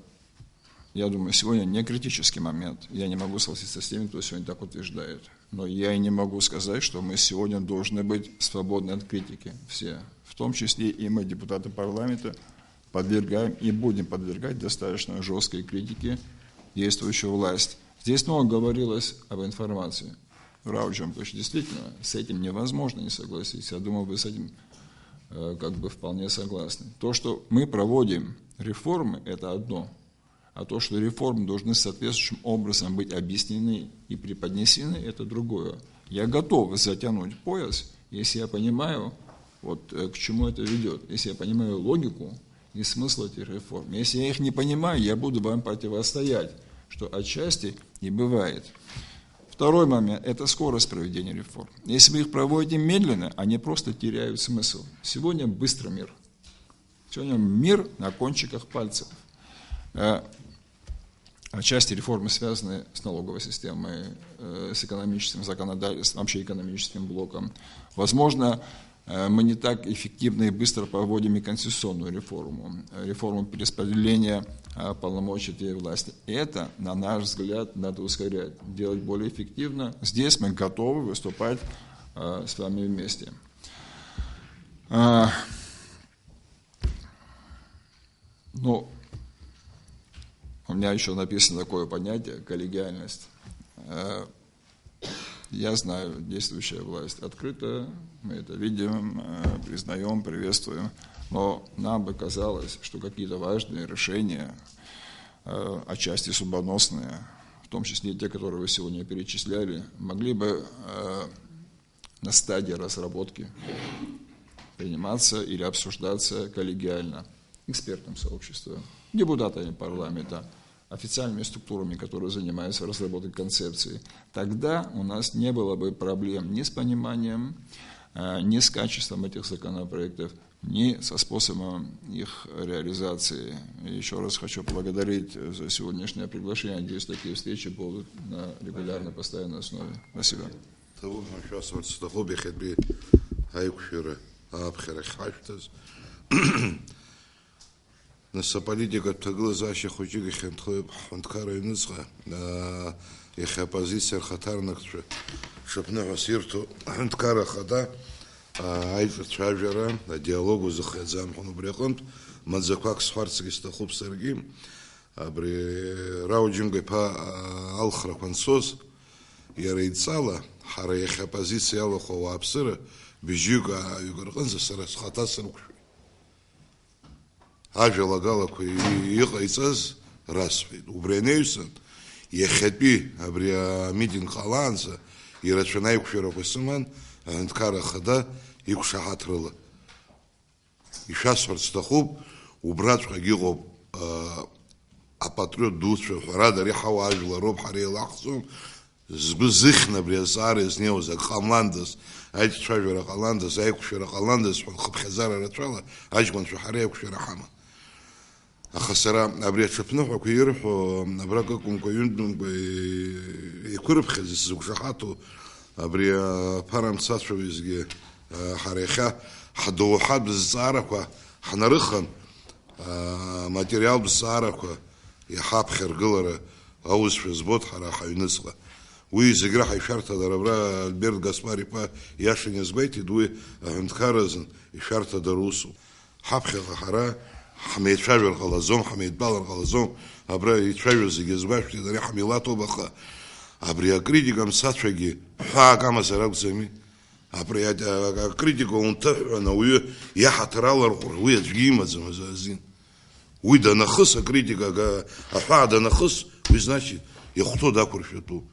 K: я думаю, сегодня не критический момент. Я не могу согласиться с теми, кто сегодня так утверждает. Но я и не могу сказать, что мы сегодня должны быть свободны от критики. Все. В том числе и мы, депутаты парламента, подвергаем и будем подвергать достаточно жесткой критике действующую власть. Здесь много говорилось об информации. Рауль Джумкович, действительно, с этим невозможно не согласиться. Я думаю, вы с этим вполне согласны. То, что мы проводим реформы, это одно. А то, что реформы должны соответствующим образом быть объяснены и преподнесены, это другое. Я готов затянуть пояс, если я понимаю, к чему это ведет, если я понимаю логику и смысл этих реформ. Если я их не понимаю, я буду вам противостоять, что отчасти и бывает. Второй момент – это скорость проведения реформ. Если мы их проводим медленно, они просто теряют смысл. Сегодня быстрый мир. Сегодня мир на кончиках пальцев. Отчасти реформы связаны с налоговой системой, с экономическим законодательством, вообще экономическим блоком. Возможно, мы не так эффективно и быстро проводим и конституционную реформу перераспределения полномочий этой власти. Это, на наш взгляд, надо ускорять, делать более эффективно. Здесь мы готовы выступать с вами вместе. У меня еще написано такое понятие – коллегиальность. Я знаю, действующая власть открыта, мы это видим, признаем, приветствуем, но нам бы казалось, что какие-то важные решения, отчасти судьбоносные, в том числе и те, которые вы сегодня перечисляли, могли бы на стадии разработки приниматься или обсуждаться коллегиально экспертным сообществом, депутатами парламента, официальными структурами, которые занимаются разработкой концепции. Тогда у нас не было бы проблем ни с пониманием ни с качеством этих законопроектов, ни со способом их реализации. И еще раз хочу поблагодарить за сегодняшнее приглашение. Надеюсь, такие встречи будут на регулярной, постоянной основе. Спасибо.
H: Наша политика тагылазаща хочет хентхлеб ханткара инцха их оппозиция хатарных шепнего сирту ханткара хада айф чавжера диалогу захазам хунубреконт мадзаквак сфарцгиста хуб сергим абри рауджинга па алхра консоз ярейцала хара их оппозиция алхо абсыра бижуга югорган засара хатасрук Ажалагалаку иҟаиҵаз расҳәеит. Убри анаҩсан, иахьатәи абри амитинг ҟалаанӡа ирацәаны аиқәшәарақәа сыман аҳәынҭқарра хада иқәшаҳаҭрыла. Ишәасҳәарц сҭахуп, убраҵәҟьагь иҟоуп апатриот дуцәа ҳәарада ари ҳауа ажәлароуп, ҳара еилаҳхӡом, згәы зыхьны абри азҵаара изнеиуаз ак ҟамландаз, аиҿцәажәара ҟаландаз, аиқәшәара ҟаландаз ҳәа лхыԥхьаӡара рацәала аҷкәынцәа ҳара аиқәшәара ҳаман. Аха сара абри аҽыԥныҳәақәа ирҳәо абрак акәымкәа ҩынтәымкәа еиқәырԥхьаз исзықәшаҳаҭу абри аԥара мцацәаҩызгьы ҳара иахьа ҳдоуҳатә зҵаарақәа ҳнарыхан материалтә зҵаарақәа иҳаԥхьаргылара аусшәа збоит ҳара ҳаҩныҵҟа. Уи зегь раҳа ишәарҭадара абра Альберт Гаспар иԥа иашан иазгәеиҭеит, уи аҳәынҭқарразын ишәарҭадара усуп. Ҳаԥхьаҟа ҳара ҳмеицәажәар ҟалаӡом, ҳмеидтәалар ҟалаӡом, абра ицәажәоз зегьы азгәашәҭеит, ари ҳмилаҭоуп, аха абри акритика мцацәагьы ҳәаак амазар акәӡами? Абри акритика унҭыҳәҳәан ауаҩы иаҳаҭыр аларҟәра, уи аӡәгьы имаӡам азин. Уи данахыс акритика аҳәаа данахыс, уи значит ихәҭоу дақәыршәатәуп.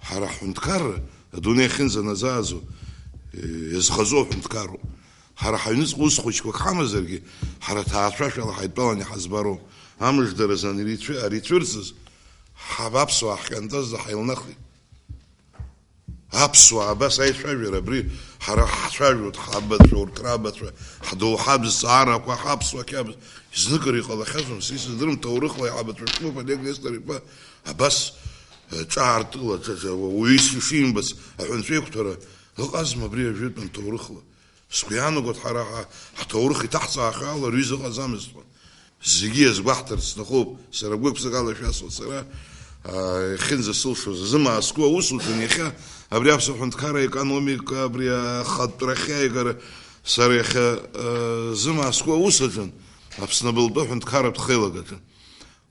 H: Ҳара ҳҳәынҭқарра адунеи ахьынӡаназаазо иазхазо ҳәынҭқарроуп. Ҳара ҳаҩныҵҟа ус хәыҷқәак ҳамазаргьы, ҳара ҭаацәашәала ҳаидтәалан иҳаӡбароуп. Амыждаразы ари цәырҵыз, аԥсуаа ҳҟьантазда ҳаилнахит. Аԥсуаа абас аицәажәара абри ҳара ҳцәажәоит, ҳабацәа, урҭ рабацәа, ҳдоуҳатә зҵаарақәа, ҳаԥсуа қьабз, зныкыр иҟалахьазма, са исыздырам, ҭоурыхла иҳабацәа шәҟәыԥ Олег Нестор-иԥа абас ҿаартыла, уаҩыс ишимбац аҳәынҵәа иқәҭәара ыҟазма абри ажәытәан ҭоурыхла. Сгәы иаанагоит ҳара ҳҭоурых иҭаҳҵаахьоу ала рҩыза ыҟаӡамызт. Зегьы иазгәаҳҭарц сҭахуп, сара гәык-ԥсык ала шәасуа, сара ихьынӡасылшоз зымааску аусуцәан иахьа абри аԥсуа ҳәынҭқарра аекономика, абри ахатәрахьы аигара, сара иахьа зымааску аус аҿын Аԥсны абылтәы ҳәынҭқарратә хеилагаҿы.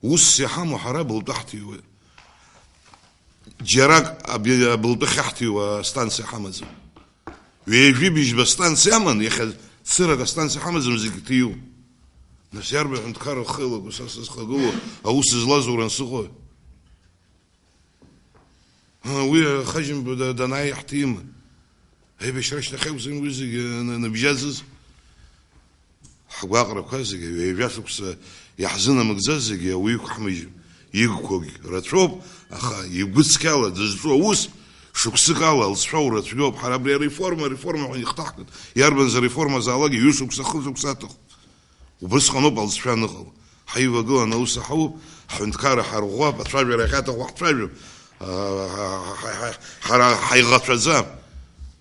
H: Усс иҳамоу ҳара абылтәы ҳҭиуеит. Џьарак абылтәы хьаҳҭиуа станциа ҳамаӡам. Ҩажәибжьба станциа аман, иахьа цырак астанциа ҳамаӡам, зегьы ҭиуп. Нас иарбан ҳәынҭқарра хеилаго, са сызхагылоу аус злазуран сыҟои? Уи ахаџьымба данааи ҳҭима. Аибашьра шьҭахьақәӡами уи зегьы ныбжьаӡыз? Ҳгәаҟрақәа зегьы ҩажәа шықәса иаҳзынамыгӡаз зегьы ауаҩы ҳмыжьым. Игқәагь рацәоуп, аха игәы цқьала дызҿу аус шықәсык ала лҵшәоура цәгьоуп. Ҳара абри ареформа ҳәа ихҭаҳкит. Иарбан зареформа заалакгьы ҩышықәса, хышықәса аҭахуп. Убысҟаноуп алҵшәа аныҟало. Ҳаивагылан аус аҳауп, ҳҳәынҭқарра ҳарӷәӷәап, ацәажәара иахьаҭаху ҳцәажәап. Ҳара ҳаиӷацәаӡам.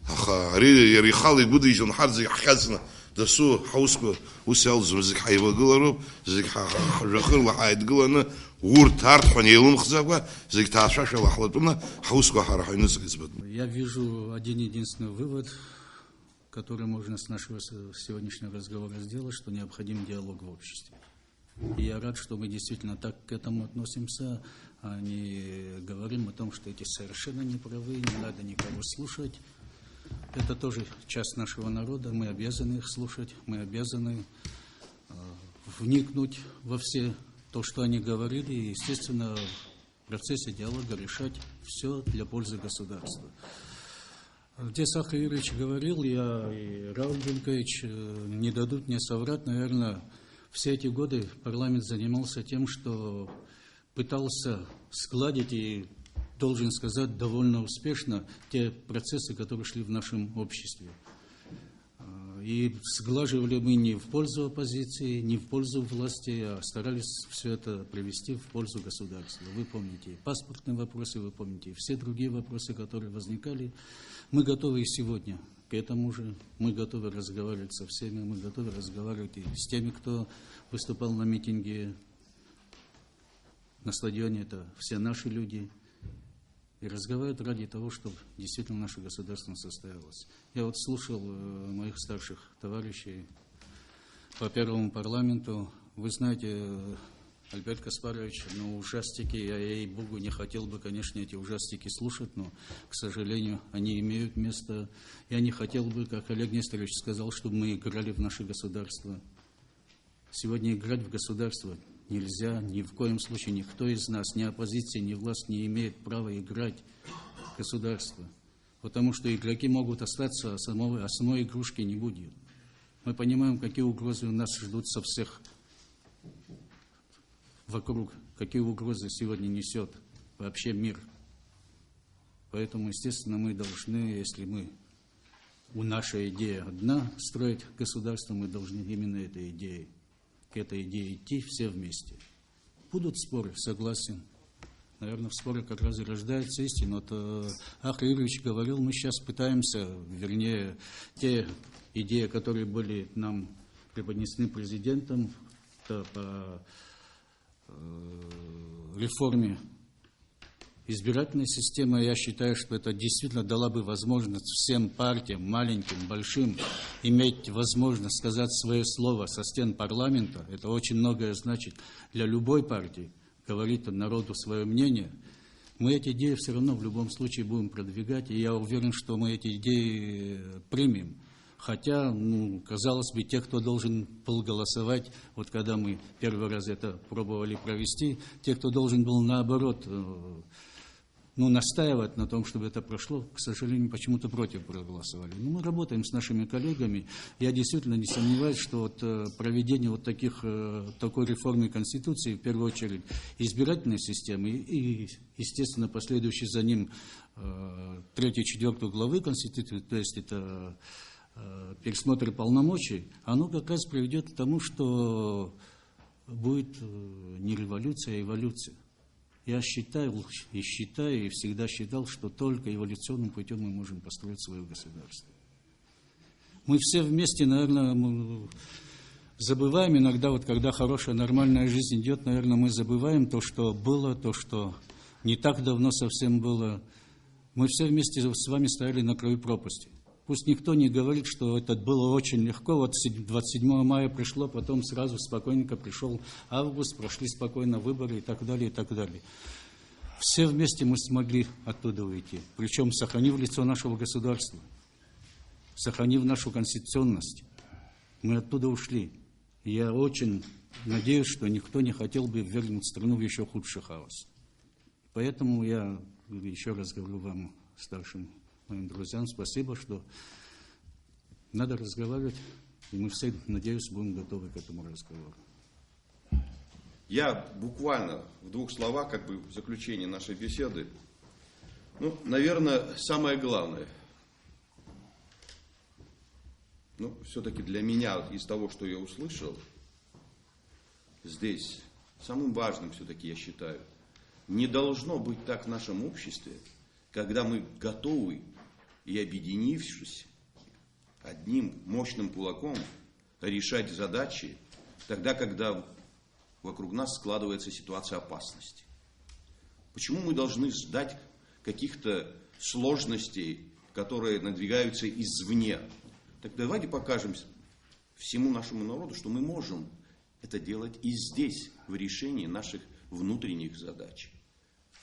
H: Аха ари иара ихала игәыдижьон ҳарҭ зегьы ҳхьаҵны дасу ҳаусқәа ус иалӡом, зегьы ҳаивагылароуп, зегьы ҳжәахырла ҳааидгыланы, урҭ арҭ ҳәа неилымхӡакәа, зегьы ҭаацәашәала ҳлатәаны ҳаусқәа ҳара ҳаҩныҵҟа иӡбатәуп.
L: Я вижу один единственный вывод, который можно с нашего сегодняшнего разговора сделать, что необходим диалог в обществе. И я рад, что мы действительно так к этому относимся, а не говорим о том, что эти совершенно неправы, не надо никого слушать. Это тоже часть нашего народа, мы обязаны их слушать, мы обязаны вникнуть во все то, что они говорили, и, естественно, в процессе диалога решать все для пользы государства. Где Сахар Юрьевич говорил, я и Рауль Джункович не дадут мне соврать, наверное, все эти годы парламент занимался тем, что пытался сгладить и, должен сказать, довольно успешно те процессы, которые шли в нашем обществе. И сглаживали мы не в пользу оппозиции, не в пользу власти, а старались все это привести в пользу государства. Вы помните и паспортные вопросы, вы помните и все другие вопросы, которые возникали. Мы готовы и сегодня к этому же. Мы готовы разговаривать со всеми, мы готовы разговаривать и с теми, кто выступал на митинге на стадионе. Это все наши люди. И разговаривают ради того, чтобы действительно наше государство состоялось. Я вот слушал моих старших товарищей по первому парламенту. Вы знаете, Альберт Каспарович, ужастики, я, ей-богу, не хотел бы, конечно, эти ужастики слушать, но, к сожалению, они имеют место. Я не хотел бы, как Олег Несторович сказал, чтобы мы играли в наше государство. Сегодня играть в государство нельзя, ни в коем случае никто из нас, ни оппозиция, ни власть не имеет права играть в государство. Потому что игроки могут остаться, а самой игрушки не будет. Мы понимаем, какие угрозы у нас ждут со всех вокруг, какие угрозы сегодня несет вообще мир. Поэтому, естественно, мы должны, если наша идея одна, строить государство, мы должны именно этой идеей, к этой идее идти все вместе. Будут споры, согласен. Наверное, в споре как раз и рождается истина. Вот Ахр Юрьевич говорил, мы сейчас пытаемся, вернее, те идеи, которые были нам преподнесены президентом по реформе избирательной системы, я считаю, что это действительно дала бы возможность всем партиям, маленьким, большим, иметь возможность сказать свое слово со стен парламента. Это очень многое значит для любой партии, говорить народу свое мнение. Мы эти идеи все равно в любом случае будем продвигать, и я уверен, что мы эти идеи примем. Хотя, казалось бы, те, кто должен был голосовать, вот когда мы первый раз это пробовали провести, те, кто должен был наоборот настаивать на том, чтобы это прошло, к сожалению, почему-то против проголосовали. Но мы работаем с нашими коллегами. Я действительно не сомневаюсь, что проведение такой реформы Конституции, в первую очередь, избирательной системы и, естественно, последующий за ним 3-4 главы Конституции, то есть это пересмотр полномочий, оно как раз приведет к тому, что будет не революция, а эволюция. Я считаю и всегда считал, что только эволюционным путем мы можем построить свое государство. Мы все вместе, наверное, забываем иногда, когда хорошая, нормальная жизнь идет, наверное, мы забываем то, что было, то, что не так давно совсем было. Мы все вместе с вами стояли на краю пропасти. Пусть никто не говорит, что это было очень легко. Вот 27 мая пришло, потом сразу спокойненько пришел август, прошли спокойно выборы и так далее, и так далее. Все вместе мы смогли оттуда уйти. Причем сохранив лицо нашего государства, сохранив нашу конституционность. Мы оттуда ушли. Я очень надеюсь, что никто не хотел бы ввергнуть страну в еще худший хаос. Поэтому я еще раз говорю вам, старшим моим друзьям, спасибо, что надо разговаривать, и мы все, надеюсь, будем готовы к этому разговору.
A: Я буквально в 2 словах, в заключение нашей беседы, наверное, самое главное, все-таки для меня, из того, что я услышал, здесь самым важным все-таки, я считаю, не должно быть так в нашем обществе, когда мы готовы и объединившись одним мощным кулаком решать задачи, тогда, когда вокруг нас складывается ситуация опасности. Почему мы должны ждать каких-то сложностей, которые надвигаются извне? Так давайте покажем всему нашему народу, что мы можем это делать и здесь, в решении наших внутренних задач.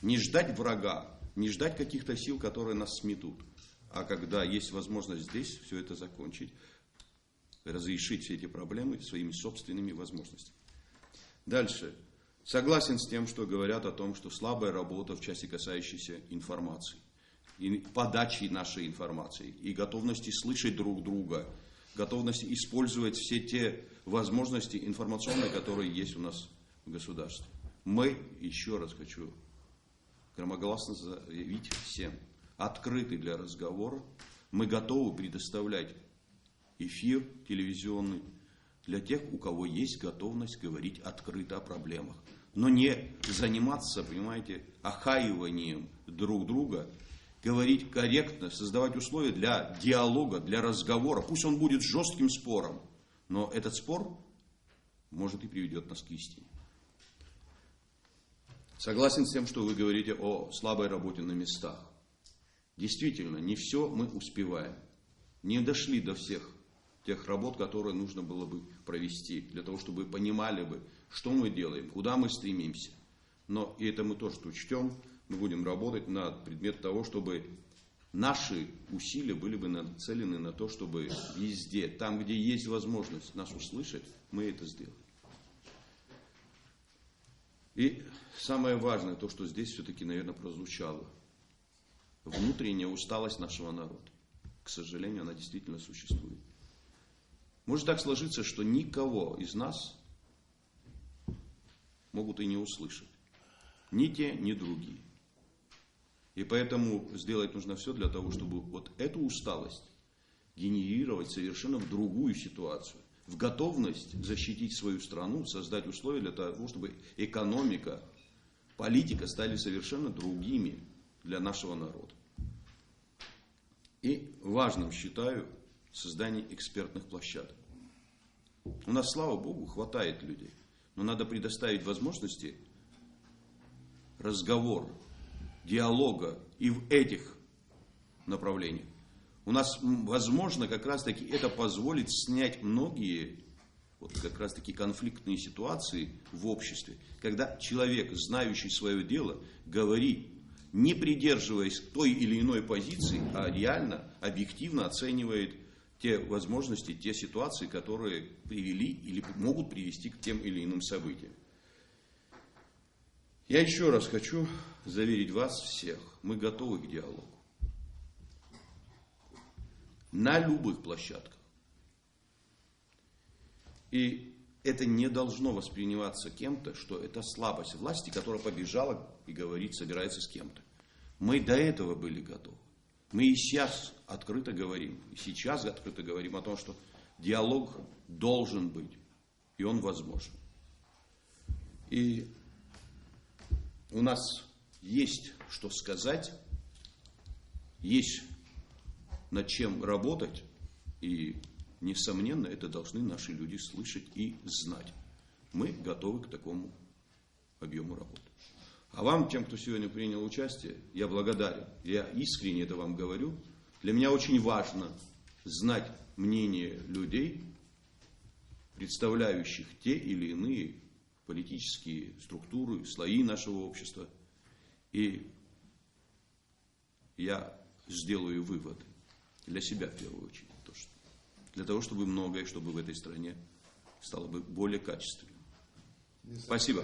A: Не ждать врага, не ждать каких-то сил, которые нас сметут, а когда есть возможность здесь все это закончить, разрешить все эти проблемы своими собственными возможностями. Дальше. Согласен с тем, что говорят о том, что слабая работа в части, касающейся информации, и подачи нашей информации, и готовности слышать друг друга, готовности использовать все те возможности информационные, которые есть у нас в государстве. Мы, еще раз хочу громогласно заявить всем, открыты для разговора, мы готовы предоставлять эфир телевизионный для тех, у кого есть готовность говорить открыто о проблемах. Но не заниматься, понимаете, охаиванием друг друга, говорить корректно, создавать условия для диалога, для разговора. Пусть он будет жестким спором, но этот спор может и приведет нас к истине. Согласен с тем, что вы говорите о слабой работе на местах. Действительно, не все мы успеваем. Не дошли до всех тех работ, которые нужно было бы провести, для того, чтобы вы понимали бы, что мы делаем, куда мы стремимся. Но и это мы тоже учтем, мы будем работать над предметом того, чтобы наши усилия были бы нацелены на то, чтобы везде, там, где есть возможность нас услышать, мы это сделаем. И самое важное, то, что здесь все-таки, наверное, прозвучало. Внутренняя усталость нашего народа. К сожалению, она действительно существует. Может так сложиться, что никого из нас могут и не услышать. Ни те, ни другие. И поэтому сделать нужно все для того, чтобы вот эту усталость генерировать совершенно в другую ситуацию. В готовность защитить свою страну, создать условия для того, чтобы экономика, политика стали совершенно другими для нашего народа. И важным считаю создание экспертных площадок. У нас, слава Богу, хватает людей, но надо предоставить возможности разговора, диалога и в этих направлениях. У нас, возможно, как раз таки это позволит снять многие вот как раз таки конфликтные ситуации в обществе, когда человек, знающий свое дело, говорит, не придерживаясь той или иной позиции, а реально, объективно оценивает те возможности, те ситуации, которые привели или могут привести к тем или иным событиям. Я еще раз хочу заверить вас всех, мы готовы к диалогу. На любых площадках. И это не должно восприниматься кем-то, что это слабость власти, которая побежала и говорит, собирается с кем-то. Мы до этого были готовы. Мы и сейчас открыто говорим, о том, что диалог должен быть, и он возможен. И у нас есть что сказать, есть над чем работать, и, несомненно, это должны наши люди слышать и знать. Мы готовы к такому объему работы. А вам, тем, кто сегодня принял участие, я благодарен. Я искренне это вам говорю. Для меня очень важно знать мнение людей, представляющих те или иные политические структуры, слои нашего общества. И я сделаю выводы. Для себя, в первую очередь. Для того, чтобы многое, чтобы в этой стране стало бы более качественным. Спасибо.